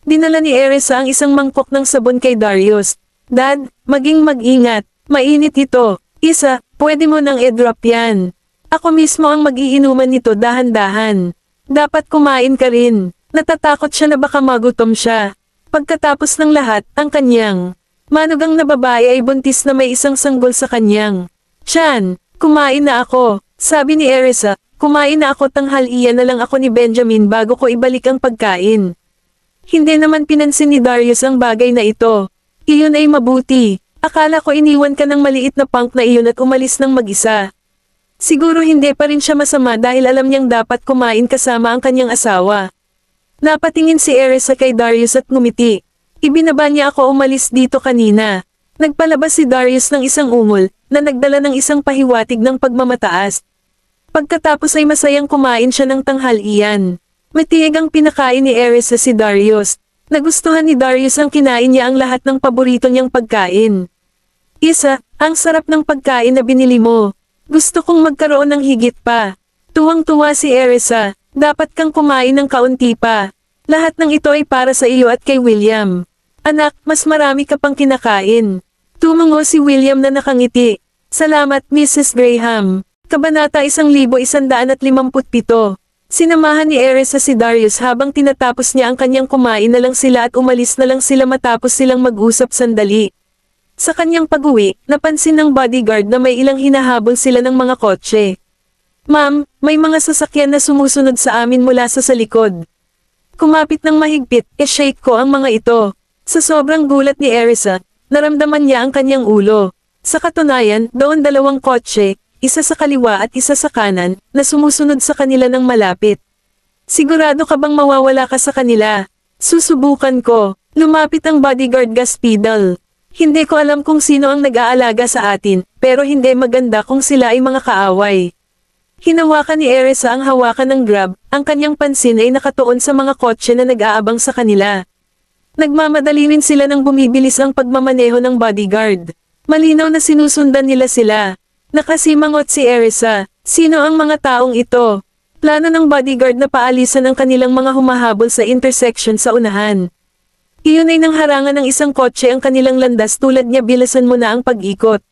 Dinala ni Erisa ang isang mangkok ng sabon kay Darius. Dad, maging mag-ingat. Mainit ito. Isa, pwede mo nang i-drop yan. Ako mismo ang mag-iinuman nito dahan-dahan. Dapat kumain ka rin. Natatakot siya na baka magutom siya. Pagkatapos ng lahat, ang kanyang manugang na babae ay buntis na may isang sanggol sa kanyang tiyan. Kumain na ako. Sabi ni Erisa, kumain na ako tanghalian na lang ako ni Benjamin bago ko ibalik ang pagkain. Hindi naman pinansin ni Darius ang bagay na ito. Iyon ay mabuti. Akala ko iniwan ka ng maliit na punk na iyon at umalis ng mag-isa. Siguro hindi pa rin siya masama dahil alam niyang dapat kumain kasama ang kanyang asawa. Napatingin si Erisa kay Darius at ngumiti. Ibinaba niya ako umalis dito kanina. Nagpalabas si Darius ng isang ungol, na nagdala ng isang pahiwatig ng pagmamataas. Pagkatapos ay masayang kumain siya ng tanghalian. Matiyag ang pinakain ni Erisa si Darius. Nagustuhan ni Darius ang kinain niya ang lahat ng paborito niyang pagkain. Isa, ang sarap ng pagkain na binili mo. Gusto kong magkaroon ng higit pa. Tuwang-tuwa si Erisa, dapat kang kumain ng kaunti pa. Lahat ng ito ay para sa iyo at kay William. Anak, mas marami ka pang kinakain. Tumango si William na nakangiti. Salamat, Mrs. Graham. Kabanata 1157. Sinamahan ni Erisa si Darius habang tinatapos niya ang kanyang kumain na lang sila at umalis na lang sila matapos silang mag-usap sandali. Sa kanyang pag-uwi, napansin ng bodyguard na may ilang hinahabol sila ng mga kotse. Ma'am, may mga sasakyan na sumusunod sa amin mula sa likod. Kumapit ng mahigpit, shake ko ang mga ito. Sa sobrang gulat ni Erisa, naramdaman niya ang kanyang ulo. Sa katunayan, doon dalawang kotse, isa sa kaliwa at isa sa kanan, na sumusunod sa kanila ng malapit. Sigurado ka bang mawawala ka sa kanila? Susubukan ko. Lumapit ang bodyguard gas pedal. Hindi ko alam kung sino ang nag-aalaga sa atin, pero hindi maganda kung sila ay mga kaaway. Hinawakan ni Erisa ang hawakan ng grab, ang kanyang pansin ay nakatuon sa mga kotse na nag-aabang sa kanila. Nagmamadali rin sila nang bumibilis ang pagmamaneho ng bodyguard. Malinaw na sinusundan nila sila. Nakasimangot si Erisa. Sino ang mga taong ito? Plano ng bodyguard na paalisan ang kanilang mga humahabol sa intersection sa unahan. Iyon ay nang harangan ng isang kotse ang kanilang landas tulad niya bilisan mo na ang pag-ikot.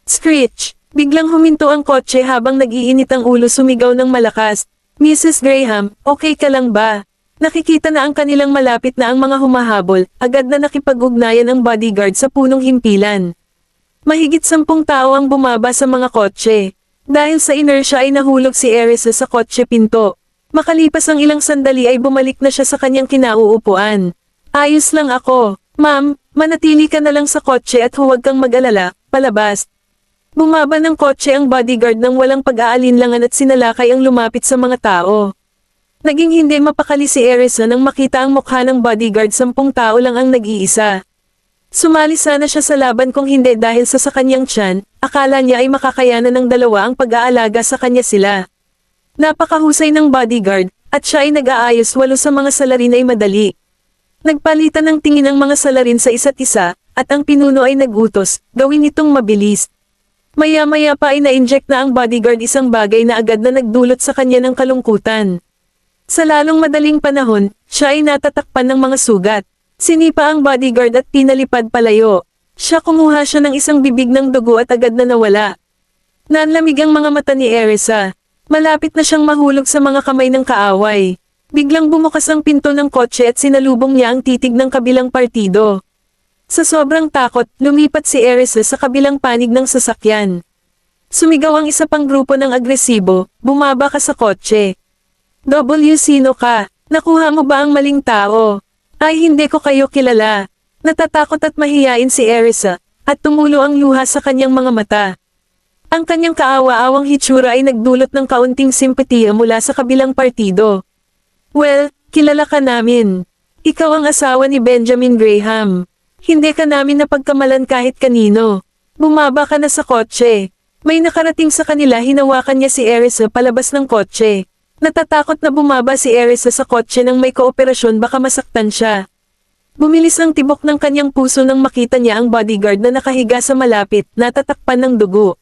Screech! Biglang huminto ang kotse habang nag-iinit ang ulo sumigaw ng malakas. Mrs. Graham, okay ka lang ba? Nakikita na ang kanilang malapit na ang mga humahabol, agad na nakipag-ugnayan ang bodyguard sa punong himpilan. Mahigit 10 tao ang bumaba sa mga kotse. Dahil sa inertia ay nahulog si Erisa sa kotse pinto. Makalipas ang ilang sandali ay bumalik na siya sa kanyang kinauupuan. Ayos lang ako. Ma'am, manatili ka na lang sa kotse at huwag kang mag-alala, palabas. Bumaba ng kotse ang bodyguard nang walang pag-aalinlangan at sinalakay ang lumapit sa mga tao. Naging hindi mapakali si Erisa nang makita ang mukha ng bodyguard 10 tao lang ang nag-iisa. Sumali sana siya sa laban kung hindi dahil sa kanyang tiyan, akala niya ay makakayanan ng dalawa ang pag-aalaga sa kanya sila. Napakahusay ng bodyguard, at siya ay nag-aayos 8 sa mga salarin ay madali. Nagpalitan ng tingin ang mga salarin sa isa't isa, at ang pinuno ay nagutos, gawin itong mabilis. Maya-maya pa ay na-inject na ang bodyguard isang bagay na agad na nagdulot sa kanya ng kalungkutan. Sa lalong madaling panahon, siya ay natatakpan ng mga sugat. Sinipa ang bodyguard at pinalipad palayo. Siya kumuha siya ng isang bibig ng dugo at agad na nawala. Nanlamig ang mga mata ni Erisa. Malapit na siyang mahulog sa mga kamay ng kaaway. Biglang bumukas ang pinto ng kotse at sinalubong niya ang titig ng kabilang partido. Sa sobrang takot, lumipat si Erisa sa kabilang panig ng sasakyan. Sumigaw ang isa pang grupo ng agresibo, bumaba ka sa kotse. Sino ka? Nakuha mo ba ang maling tao? Ay hindi ko kayo kilala. Natatakot at mahiyain si Erisa, at tumulo ang luha sa kanyang mga mata. Ang kanyang kaawa-awang hitsura ay nagdulot ng kaunting simpatiya mula sa kabilang partido. Well, kilala ka namin. Ikaw ang asawa ni Benjamin Graham. Hindi ka namin napagkamalan kahit kanino. Bumaba ka na sa kotse. May nakarating sa kanila, hinawakan niya si Erisa palabas ng kotse. Natatakot na bumaba si Erisa sa kotse nang may kooperasyon baka masaktan siya. Bumilis ang tibok ng kanyang puso nang makita niya ang bodyguard na nakahiga sa malapit, natatakpan ng dugo.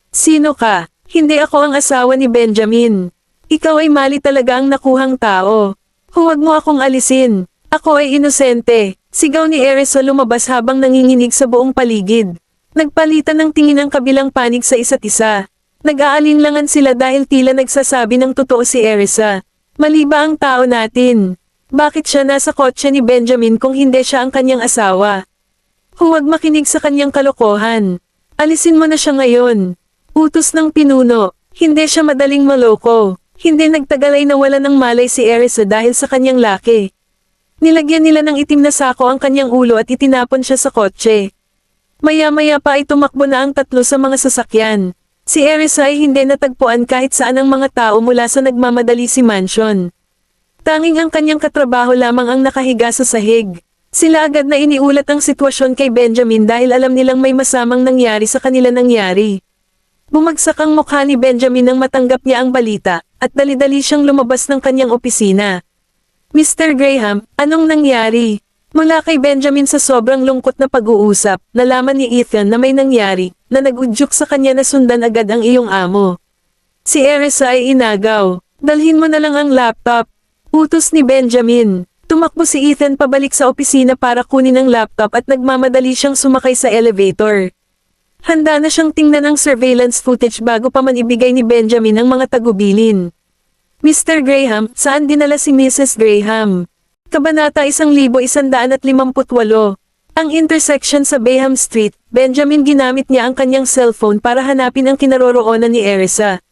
Sino ka? Hindi ako ang asawa ni Benjamin. Ikaw ay mali talaga ang nakuhang tao. Huwag mo akong alisin. Ako ay inosente. Sigaw ni Erisa lumabas habang nanginginig sa buong paligid. Nagpalitan ng tingin ang kabilang panig sa isa't isa. Nag-aalinlangan sila dahil tila nagsasabi ng totoo si Erisa. Mali ba ang tao natin? Bakit siya nasa kotse ni Benjamin kung hindi siya ang kanyang asawa? Huwag makinig sa kanyang kalokohan. Alisin mo na siya ngayon. Utos ng pinuno. Hindi siya madaling maloko. Hindi nagtagal ay nawalan ng malay si Erisa dahil sa kanyang laki. Nilagyan nila ng itim na sako ang kanyang ulo at itinapon siya sa kotse. Maya-maya pa ay tumakbo na ang 3 sa mga sasakyan. Si Erisa ay hindi natagpuan kahit saan ang mga tao mula sa nagmamadali si mansion. Tanging ang kanyang katrabaho lamang ang nakahiga sa sahig. Sila agad na iniulat ang sitwasyon kay Benjamin dahil alam nilang may masamang nangyari sa kanila nangyari. Bumagsak ang mukha ni Benjamin nang matanggap niya ang balita, at dali-dali siyang lumabas ng kanyang opisina. Mr. Graham, anong nangyari? Mula kay Benjamin sa sobrang lungkot na pag-uusap, nalaman ni Ethan na may nangyari, na nag-udyok sa kanya na sundan agad ang iyong amo. Si Erisa ay inagaw. Dalhin mo na lang ang laptop. Utos ni Benjamin. Tumakbo si Ethan pabalik sa opisina para kunin ang laptop at nagmamadali siyang sumakay sa elevator. Handa na siyang tingnan ang surveillance footage bago pa man ibigay ni Benjamin ang mga tagubilin. Mr. Graham, saan dinala si Mrs. Graham? Kabanata 1158. Ang intersection sa Bayham Street, Benjamin ginamit niya ang kanyang cellphone para hanapin ang kinaroroonan ni Erisa.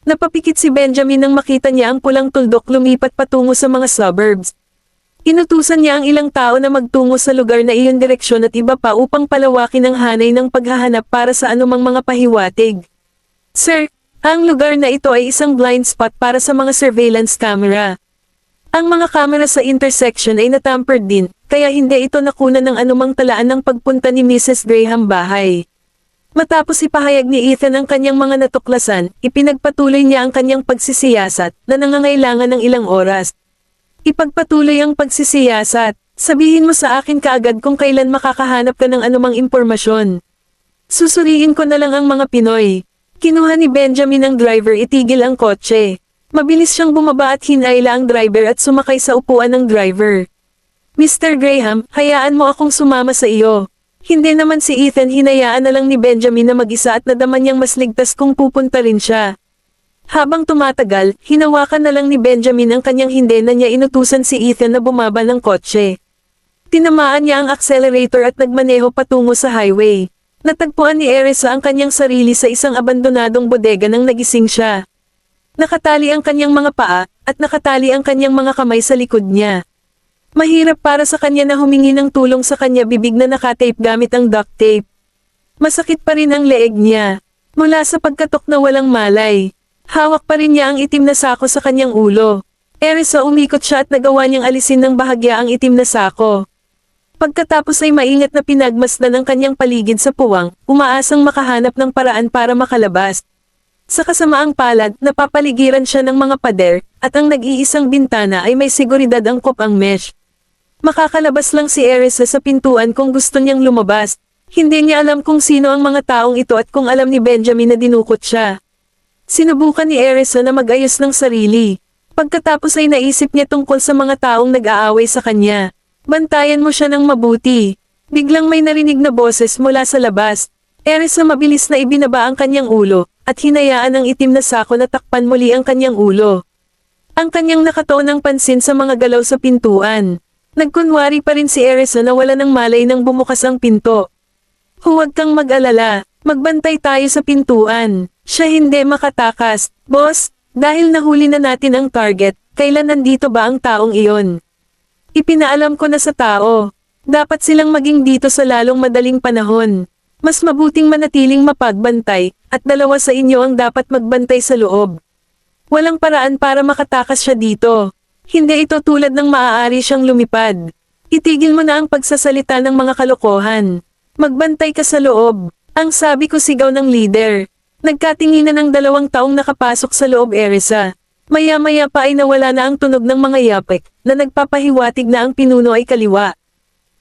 Napapikit si Benjamin nang makita niya ang pulang tuldok lumipat patungo sa mga suburbs. Inutusan niya ang ilang tao na magtungo sa lugar na iyon direksyon at iba pa upang palawakin ang hanay ng paghahanap para sa anumang mga pahiwatig. Sir, ang lugar na ito ay isang blind spot para sa mga surveillance camera. Ang mga kamera sa intersection ay natampered din, kaya hindi ito nakuna ng anumang talaan ng pagpunta ni Mrs. Graham bahay. Matapos ipahayag ni Ethan ang kanyang mga natuklasan, ipinagpatuloy niya ang kanyang pagsisiyasat na nangangailangan ng ilang oras. Ipagpatuloy ang pagsisiyasat. Sabihin mo sa akin kaagad kung kailan makakahanap ka ng anumang impormasyon. Susuriin ko na lang ang mga Pinoy. Kinuha ni Benjamin ang driver itigil ang kotse. Mabilis siyang bumaba at hinayla ang driver at sumakay sa upuan ng driver. Mr. Graham, hayaan mo akong sumama sa iyo. Hindi naman si Ethan, hinayaan na lang ni Benjamin na mag-isa at nadaman niyang mas ligtas kung pupunta rin siya. Habang tumatagal, hinawakan na lang ni Benjamin ang kanyang hindi na niya inutusan si Ethan na bumaba ng kotse. Tinamaan niya ang accelerator at nagmaneho patungo sa highway. Natagpuan ni Erisa ang kanyang sarili sa isang abandonadong bodega nang nagising siya. Nakatali ang kanyang mga paa, at nakatali ang kanyang mga kamay sa likod niya. Mahirap para sa kanya na humingi ng tulong sa kanya, bibig na nakatape gamit ang duct tape. Masakit pa rin ang leeg niya. Mula sa pagkatok na walang malay. Hawak pa rin niya ang itim na sako sa kanyang ulo. Erisa, umikot siya at nagawa niyang alisin ng bahagya ang itim na sako. Pagkatapos ay maingat na pinagmasdan ang kanyang paligid sa puwang, umaasang makahanap ng paraan para makalabas. Sa kasamaang palad, napapaligiran siya ng mga pader, at ang nag-iisang bintana ay may seguridad angkop ang mesh. Makakalabas lang si Erisa sa pintuan kung gusto niyang lumabas. Hindi niya alam kung sino ang mga taong ito at kung alam ni Benjamin na dinukot siya. Sinubukan ni Erisa na mag-ayos ng sarili. Pagkatapos ay naisip niya tungkol sa mga taong nag-aaway sa kanya. Bantayan mo siya ng mabuti. Biglang may narinig na boses mula sa labas. Erisa mabilis na ibinaba ang kanyang ulo, at hinayaan ang itim na sako na takpan muli ang kanyang ulo. Ang kanyang nakatuon ng pansin sa mga galaw sa pintuan. Nagkunwari pa rin si Erisa na wala ng malay nang bumukas ang pinto. Huwag kang mag-alala, magbantay tayo sa pintuan. Siya hindi makatakas. Boss, dahil nahuli na natin ang target, kailan nandito ba ang taong iyon? Ipinaalam ko na sa tao. Dapat silang maging dito sa lalong madaling panahon. Mas mabuting manatiling mapagbantay, at dalawa sa inyo ang dapat magbantay sa loob. Walang paraan para makatakas siya dito. Hindi ito tulad ng maaari siyang lumipad. Itigil mo na ang pagsasalita ng mga kalokohan. Magbantay ka sa loob. Ang sabi ko, sigaw ng leader. Nagkatinginan ng 2 taong nakapasok sa loob, Erisa. Maya-maya pa ay nawala na ang tunog ng mga yapik, na nagpapahiwatig na ang pinuno ay kaliwa.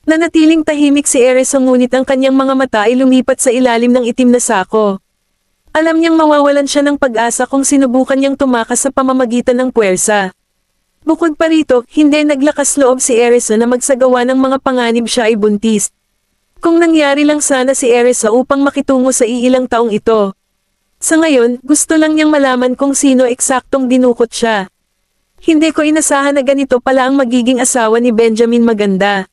Nanatiling tahimik si Erisa, ngunit ang kanyang mga mata ay lumipat sa ilalim ng itim na sako. Alam niyang mawawalan siya ng pag-asa kung sinubukan niyang tumakas sa pamamagitan ng puwersa. Bukod pa rito, hindi naglakas loob si Erisa na magsagawa ng mga panganib siya ay buntis. Kung nangyari lang sana si Erisa upang makitungo sa iilang taong ito. Sa ngayon, gusto lang niyang malaman kung sino eksaktong dinukot siya. Hindi ko inasahan na ganito pala ang magiging asawa ni Benjamin. Maganda.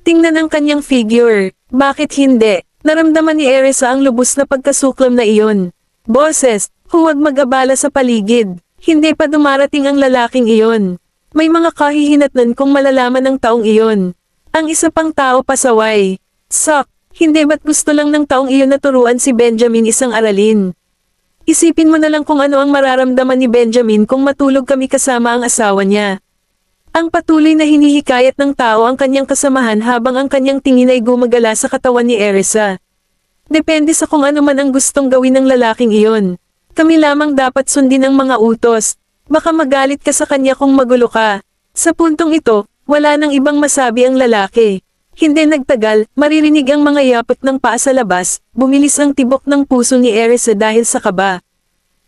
Tingnan ang kanyang figure. Bakit hindi? Naramdaman ni Erisa ang lubos na pagkasuklam na iyon. Boses, huwag mag-abala sa paligid. Hindi pa dumarating ang lalaking iyon. May mga kahihinatnan kung malalaman ng taong iyon. Ang isa pang tao pasaway. Sak, hindi ba't gusto lang ng taong iyon na turuan si Benjamin isang aralin? Isipin mo na lang kung ano ang mararamdaman ni Benjamin kung matulog kami kasama ang asawa niya. Ang patuloy na hinihikayat ng tao ang kanyang kasamahan habang ang kanyang tingin ay gumagala sa katawan ni Erisa. Depende sa kung ano man ang gustong gawin ng lalaking iyon. Kami lamang dapat sundin ang mga utos. Baka magalit ka sa kanya kung magulo ka. Sa puntong ito, wala nang ibang masabi ang lalaki. Hindi nagtagal, maririnig ang mga yapot ng paa sa labas, bumilis ang tibok ng puso ni Erisa dahil sa kaba.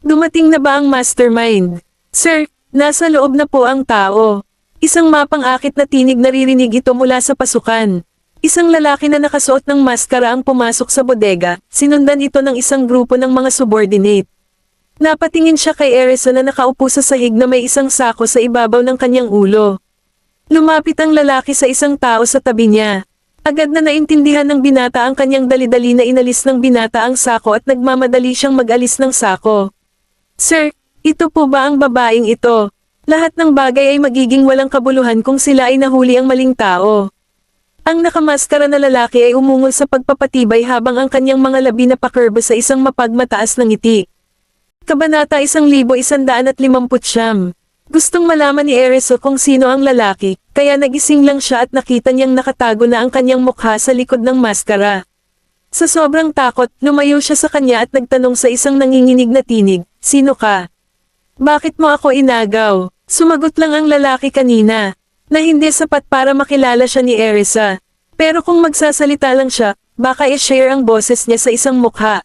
Dumating na ba ang mastermind? Sir, nasa loob na po ang tao. Isang mapang-akit na tinig naririnig ito mula sa pasukan. Isang lalaki na nakasuot ng maskara ang pumasok sa bodega, sinundan ito ng isang grupo ng mga subordinate. Napatingin siya kay Erisa na nakaupo sa sahig na may isang sako sa ibabaw ng kanyang ulo. Lumapit ang lalaki sa isang tao sa tabi niya. Agad na naintindihan ng binata ang kanyang dali-dali na inalis ng binata ang sako at nagmamadali siyang mag-alis ng sako. Sir, ito po ba ang babaeng ito? Lahat ng bagay ay magiging walang kabuluhan kung sila ay nahuli ang maling tao. Ang nakamaskara na lalaki ay umungol sa pagpapatibay habang ang kanyang mga labi na pakurba sa isang mapagmataas na ngiti. Kabanata 1159. Gustong malaman ni Erisa kung sino ang lalaki, kaya nagising lang siya at nakita niyang nakatago na ang kanyang mukha sa likod ng maskara. Sa sobrang takot, lumayo siya sa kanya at nagtanong sa isang nanginginig na tinig, "Sino ka? Bakit mo ako inagaw?" Sumagot lang ang lalaki kanina, na hindi sapat para makilala siya ni Erisa. Pero kung magsasalita lang siya, baka i-share ang boses niya sa isang mukha.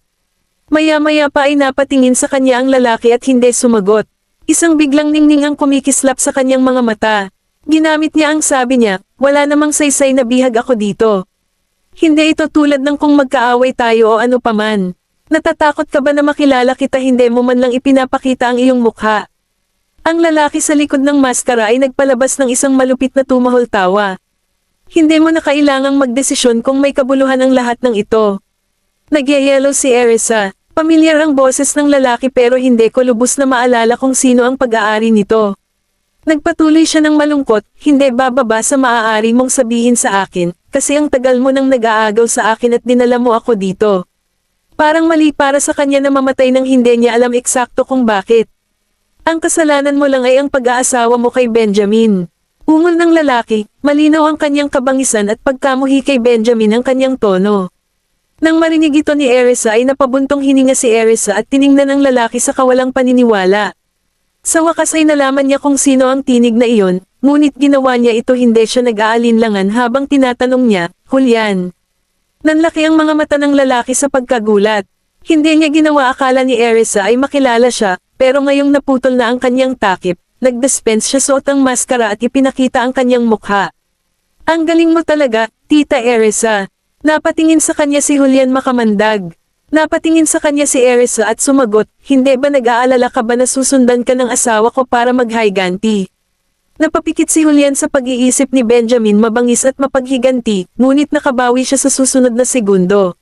Maya-maya pa ay napatingin sa kanya ang lalaki at hindi sumagot. Isang biglang ningning ang kumikislap sa kanyang mga mata. Ginamit niya ang sabi niya, "Wala namang saysay na bihag ako dito. Hindi ito tulad ng kung magkaaway tayo o ano paman. Natatakot ka ba na makilala kita, hindi mo man lang ipinapakita ang iyong mukha?" Ang lalaki sa likod ng maskara ay nagpalabas ng isang malupit na tumahol tawa. "Hindi mo na kailangang magdesisyon kung may kabuluhan ang lahat ng ito." Nagyayelo si Erisa. Pamilyar ang boses ng lalaki pero hindi ko lubos na maalala kung sino ang pag-aari nito. Nagpatuloy siya ng malungkot, "Hindi bababa sa maaari mong sabihin sa akin, kasi ang tagal mo nang nag-aagaw sa akin at dinala mo ako dito." Parang mali para sa kanya na mamatay nang hindi niya alam eksakto kung bakit. "Ang kasalanan mo lang ay ang pag-aasawa mo kay Benjamin." Ungol ng lalaki, malinaw ang kanyang kabangisan at pagkamuhi kay Benjamin ang kanyang tono. Nang marinig ito ni Erisa ay napabuntong hininga si Erisa at tiningnan ang lalaki sa kawalang paniniwala. Sa wakas ay nalaman niya kung sino ang tinig na iyon, ngunit ginawa niya ito, hindi siya nag-aalinlangan habang tinatanong niya, "Julian?" Nanlaki ang mga mata ng lalaki sa pagkagulat. Hindi niya ginawa akala ni Erisa ay makilala siya, pero ngayong naputol na ang kanyang takip, nag-dispense siya suot ang maskara at ipinakita ang kanyang mukha. "Ang galing mo talaga, Tita Erisa." Napatingin sa kanya si Julian makamandag. Napatingin sa kanya si Erisa at sumagot, "Hindi ba nag-aalala ka ba na susundan ka ng asawa ko para mag-higanti?" Napapikit si Julian sa pag-iisip ni Benjamin mabangis at mapaghiganti, ngunit nakabawi siya sa susunod na segundo.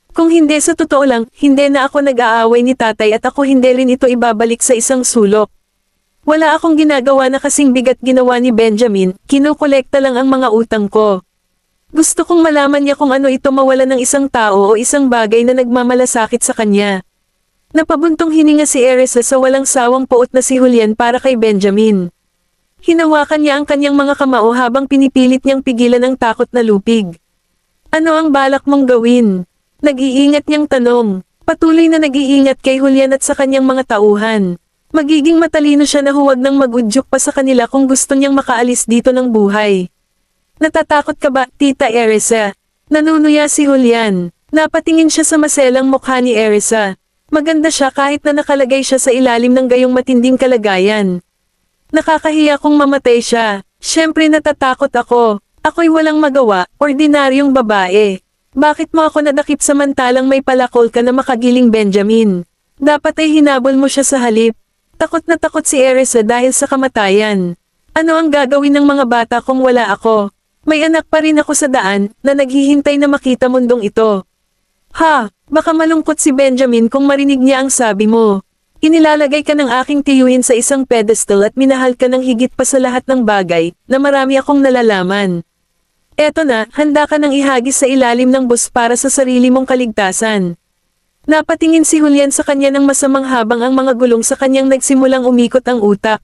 "Kung hindi, sa totoo lang, hindi na ako nag-aaway ni tatay at ako hindi rin ito ibabalik sa isang sulok. Wala akong ginagawa na kasing bigat ginawa ni Benjamin, kinukolekta lang ang mga utang ko. Gusto kong malaman niya kung ano ito, mawala ng isang tao o isang bagay na nagmamalasakit sa kanya." Napabuntong hininga si Erisa sa walang sawang puot na si Julian para kay Benjamin. Hinawakan niya ang kanyang mga kamao habang pinipilit niyang pigilan ang takot na lupig. "Ano ang balak mong gawin?" Nag-iingat niyang tanong. Patuloy na nag-iingat kay Julian at sa kanyang mga tauhan. Magiging matalino siya na huwag nang mag-udyok pa sa kanila kung gusto niyang makaalis dito ng buhay. "Natatakot ka ba, Tita Erisa?" Nanunuya si Julian. Napatingin siya sa maselang mukha ni Erisa. Maganda siya kahit na nakalagay siya sa ilalim ng gayong matinding kalagayan. "Nakakahiya kung mamatay siya. Siyempre natatakot ako. Ako'y walang magawa, ordinaryong babae. Bakit mo ako nadakip samantalang may palakol ka na makagiling, Benjamin? Dapat ay hinabol mo siya sa halip." Takot na takot si Erisa dahil sa kamatayan. "Ano ang gagawin ng mga bata kung wala ako? May anak pa rin ako sa daan, na naghihintay na makita mundong ito." "Ha, baka malungkot si Benjamin kung marinig niya ang sabi mo. Inilalagay ka ng aking tiyuhin sa isang pedestal at minahal ka ng higit pa sa lahat ng bagay, na marami akong nalalaman. Eto na, handa ka nang ihagis sa ilalim ng bus para sa sarili mong kaligtasan." Napatingin si Julian sa kanya ng masamang habang ang mga gulong sa kanyang nagsimulang umikot ang utak.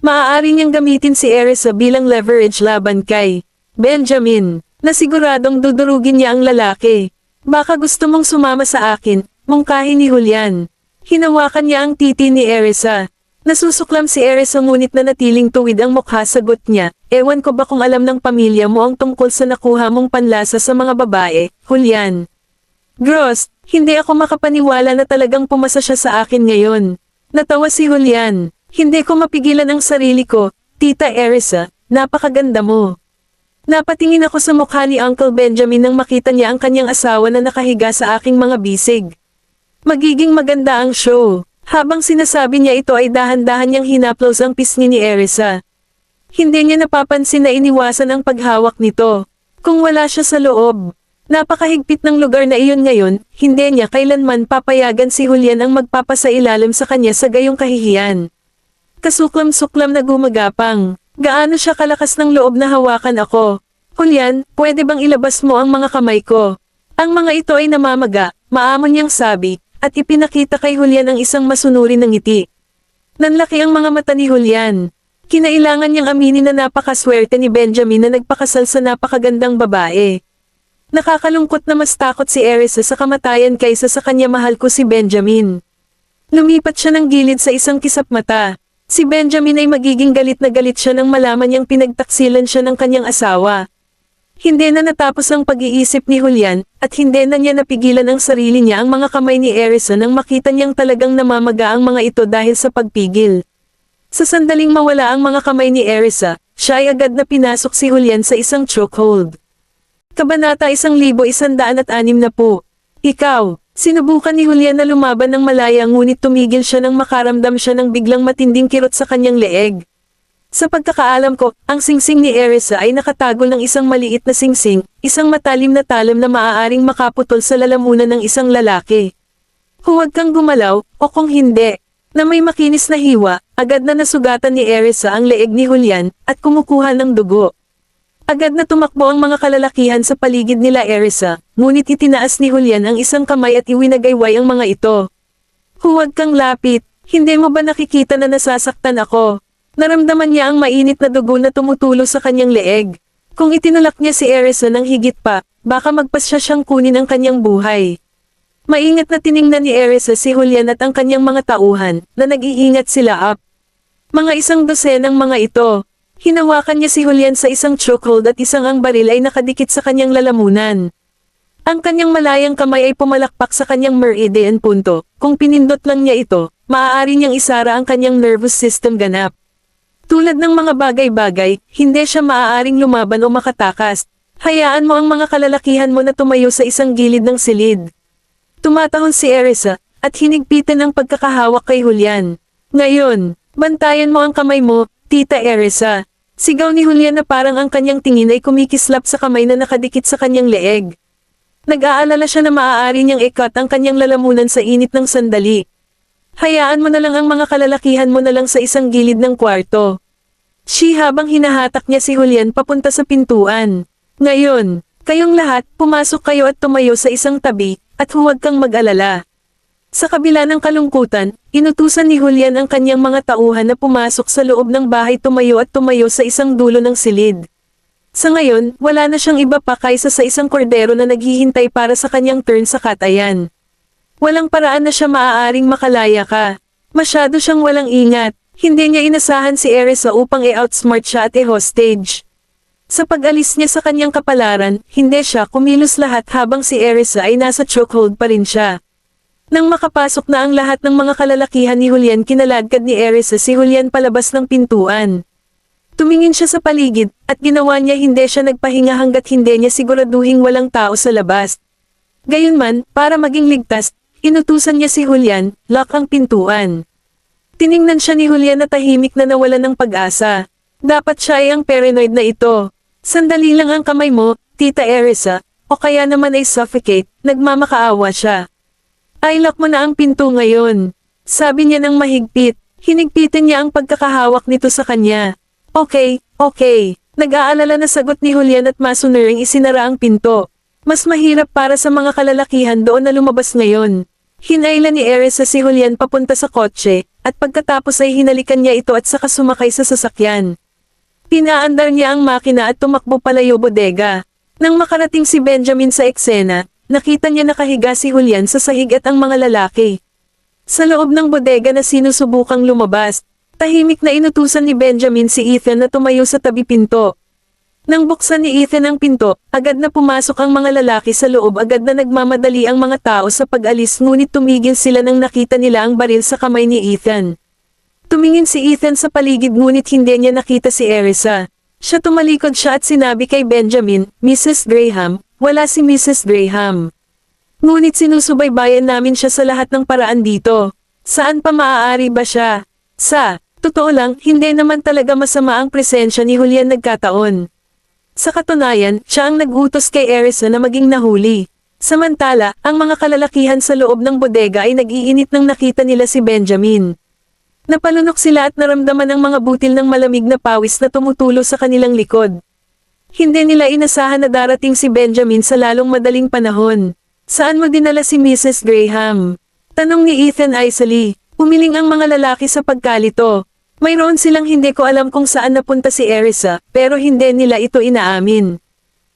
Maaari niyang gamitin si Erisa bilang leverage laban kay Benjamin, na siguradong dudurugin niya ang lalaki. "Baka gusto mong sumama sa akin," mungkahi ni Julian. Hinawakan niya ang titi ni Erisa. Nasusuklam si Erisa ngunit nanatiling tuwid ang mukha, sagot niya, "Ewan ko ba kung alam ng pamilya mo ang tungkol sa nakuha mong panlasa sa mga babae, Julian." "Gross, hindi ako makapaniwala na talagang pumasa siya sa akin ngayon." Natawa si Julian. "Hindi ko mapigilan ang sarili ko, Tita Erisa, napakaganda mo." Napatingin ako sa mukha ni Uncle Benjamin nang makita niya ang kanyang asawa na nakahiga sa aking mga bisig. Magiging maganda ang show. Habang sinasabi niya ito ay dahan-dahan niyang hinaplos ang pisngi ni Erisa. Hindi niya napapansin na iniwasan ang paghawak nito. Kung wala siya sa loob. Napakahigpit ng lugar na iyon ngayon, hindi niya kailanman papayagan si Julian ang magpapasailalim sa kanya sa gayong kahihiyan. kasuklam-suklam na gumagapang. Gaano siya kalakas ng loob na hawakan ako. Julian, pwede bang ilabas mo ang mga kamay ko? Ang mga ito ay namamaga, maamon niyang sabi, at ipinakita kay Julian ang isang masunurin na ngiti. Nanlaki ang mga mata ni Julian. Kinailangan niyang aminin na napakaswerte ni Benjamin na nagpakasal sa napakagandang babae. Nakakalungkot na mas takot si Erisa sa kamatayan kaysa sa kanya mahal ko si Benjamin. Lumipat siya ng gilid sa isang kisap mata. Si Benjamin ay magiging galit na galit siya nang malaman niyang pinagtaksilan siya ng kanyang asawa. Hindi na natapos ang pag-iisip ni Julian, at hindi na niya napigilan ang sarili niya ang mga kamay ni Erisa nang makita niyang talagang namamaga ang mga ito dahil sa pagpigil. Sa sandaling mawala ang mga kamay ni Erisa, siya ay agad na pinasok si Julian sa isang chokehold. Kabanata 1160. Ikaw, sinubukan ni Julian na lumaban ng malaya ngunit tumigil siya nang makaramdam siya ng biglang matinding kirot sa kanyang leeg. Sa pagkakaalam ko, ang singsing ni Erisa ay nakatagol ng isang maliit na singsing, isang matalim na talam na maaaring makaputol sa lalamunan ng isang lalaki. Huwag kang gumalaw, o kung hindi, na may makinis na hiwa, agad na nasugatan ni Erisa ang leeg ni Julian, at kumukuha ng dugo. Agad na tumakbo ang mga kalalakihan sa paligid nila Erisa, ngunit itinaas ni Julian ang isang kamay at iwinagayway ang mga ito. Huwag kang lapit, hindi mo ba nakikita na nasasaktan ako? Naramdaman niya ang mainit na dugo na tumutulo sa kanyang leeg. Kung itinulak niya si Erisa ng higit pa, baka magpasya siyang kunin ang kanyang buhay. Maingat na tiningnan ni Erisa si Julian at ang kanyang mga tauhan, na nag-iingat sila up. Mga 12 ng mga ito. Hinawakan niya si Julian sa isang chokehold at isang ang baril ay nakadikit sa kanyang lalamunan. Ang kanyang malayang kamay ay pumalakpak sa kanyang meridian punto. Kung pinindot lang niya ito, maaari niyang isara ang kanyang nervous system ganap. Tulad ng mga bagay-bagay, hindi siya maaaring lumaban o makatakas. Hayaan mo ang mga kalalakihan mo na tumayo sa isang gilid ng silid. Tumatahon si Erisa, at hinigpitan ang pagkakahawak kay Julian. Ngayon, bantayan mo ang kamay mo, Tita Erisa. Sigaw ni Julian na parang ang kanyang tingin ay kumikislap sa kamay na nakadikit sa kanyang leeg. Nag-aalala siya na maaari niyang ikat ang kanyang lalamunan sa init ng sandali. Hayaan mo na lang ang mga kalalakihan mo na lang sa isang gilid ng kwarto. Habang hinahatak niya si Julian papunta sa pintuan. Ngayon, kayong lahat, pumasok kayo at tumayo sa isang tabi, at huwag kang mag-alala. Sa kabila ng kalungkutan, inutusan ni Julian ang kanyang mga tauhan na pumasok sa loob ng bahay tumayo sa isang dulo ng silid. Sa ngayon, wala na siyang iba pa kaysa sa isang kordero na naghihintay para sa kanyang turn sa katayan. Walang paraan na siya maaaring makalaya ka. Masyado siyang walang ingat. Hindi niya inasahan si Erisa upang i-outsmart siya at i-hostage. Sa pag-alis niya sa kanyang kapalaran, hindi siya kumilos lahat habang si Erisa ay nasa chokehold pa rin siya. Nang makapasok na ang lahat ng mga kalalakihan ni Julian, kinaladkad ni Erisa si Julian palabas ng pintuan. Tumingin siya sa paligid, at ginawa niya hindi siya nagpahinga hanggat hindi niya siguraduhing walang tao sa labas. Gayunman, para maging ligtas, inutusan niya si Julian, lock ang pintuan. Tiningnan siya ni Julian na tahimik na nawalan ng pag-asa. Dapat siya ay ang paranoid na ito. Sandali lang ang kamay mo, Tita Erisa, o kaya naman ay suffocate, nagmamakaawa siya. Ay lock mo na ang pinto ngayon. Sabi niya ng mahigpit, hinigpitan niya ang pagkakahawak nito sa kanya. Okay. Nag-aalala na sagot ni Julian at masunuring isinara ang pinto. Mas mahirap para sa mga kalalakihan doon na lumabas ngayon. Hinailan ni Erisa si Julian papunta sa kotse, at pagkatapos ay hinalikan niya ito at saka sumakay sa sasakyan. Pinaandar niya ang makina at tumakbo palayo bodega. Nang makarating si Benjamin sa eksena, nakita niya nakahiga si Julian sa sahig at ang mga lalaki. Sa loob ng bodega na sinusubukang lumabas, tahimik na inutusan ni Benjamin si Ethan na tumayo sa tabi pinto. Nang buksan ni Ethan ang pinto, agad na pumasok ang mga lalaki sa loob. Agad na nagmamadali ang mga tao sa pag-alis ngunit tumigil sila nang nakita nila ang baril sa kamay ni Ethan. Tumingin si Ethan sa paligid ngunit hindi niya nakita si Erisa. Tumalikod siya at sinabi kay Benjamin, Mrs. Graham, wala si Mrs. Graham. Ngunit sinusubaybayan namin siya sa lahat ng paraan dito. Saan pa maaari ba siya? Totoo lang, hindi naman talaga masama ang presensya ni Julian nagkataon. Sa katunayan, siya ang nag-utos kay Erisa na maging nahuli. Samantala, ang mga kalalakihan sa loob ng bodega ay nag-iinit nang nakita nila si Benjamin. Napalunok sila at naramdaman ang mga butil ng malamig na pawis na tumutulo sa kanilang likod. Hindi nila inasahan na darating si Benjamin sa lalong madaling panahon. Saan mo dinala si Mrs. Graham? Tanong ni Ethan icily. Umiling ang mga lalaki sa pagkalito. Mayroon silang hindi ko alam kung saan napunta si Erisa, pero hindi nila ito inaamin.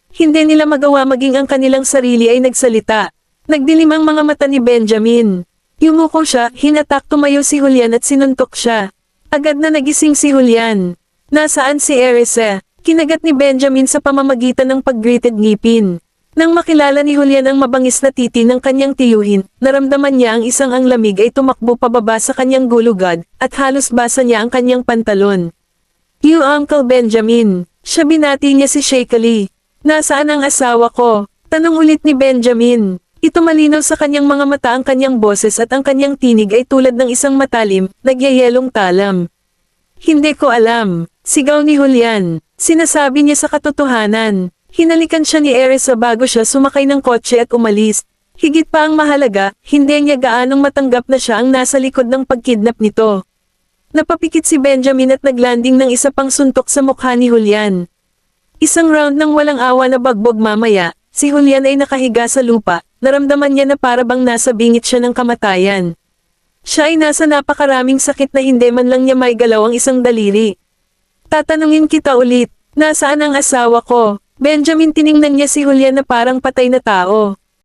Hindi nila magawa maging ang kanilang sarili ay nagsalita. Nagdilim ang mga mata ni Benjamin. Yumuko siya, hinatak tumayo si Julian at sinuntok siya. Agad na nagising si Julian. Nasaan si Erisa? Kinagat ni Benjamin sa pamamagitan ng pag-gritted ngipin. Nang makilala ni Julian ang mabangis na titi ng kanyang tiyuhin, naramdaman niya ang isang ang lamig ay tumakbo pababa sa kanyang gulugad, at halos basa niya ang kanyang pantalon. "You Uncle Benjamin," siya binati niya si shakily. "Nasaan ang asawa ko?" Tanong ulit ni Benjamin. Ito malinaw sa kanyang mga mata ang kanyang boses at ang kanyang tinig ay tulad ng isang matalim, nagyayelong talam. "Hindi ko alam," sigaw ni Julian. Sinasabi niya sa katotohanan. Hinalikan siya ni Erisa bago siya sumakay ng kotse at umalis. Higit pa ang mahalaga, hindi niya gaanong matanggap na siya ang nasa likod ng pagkidnap nito. Napapikit si Benjamin at naglanding ng isa pang suntok sa mukha ni Julian. Isang round ng walang awa na bagbog mamaya, si Julian ay nakahiga sa lupa, naramdaman niya na parabang nasa bingit siya ng kamatayan. Siya ay nasa napakaraming sakit na hindi man lang niya may galaw ang isang daliri. "Tatanungin kita ulit, nasaan ang asawa ko?" Benjamin tiningnan niya si Julian na parang patay na tao.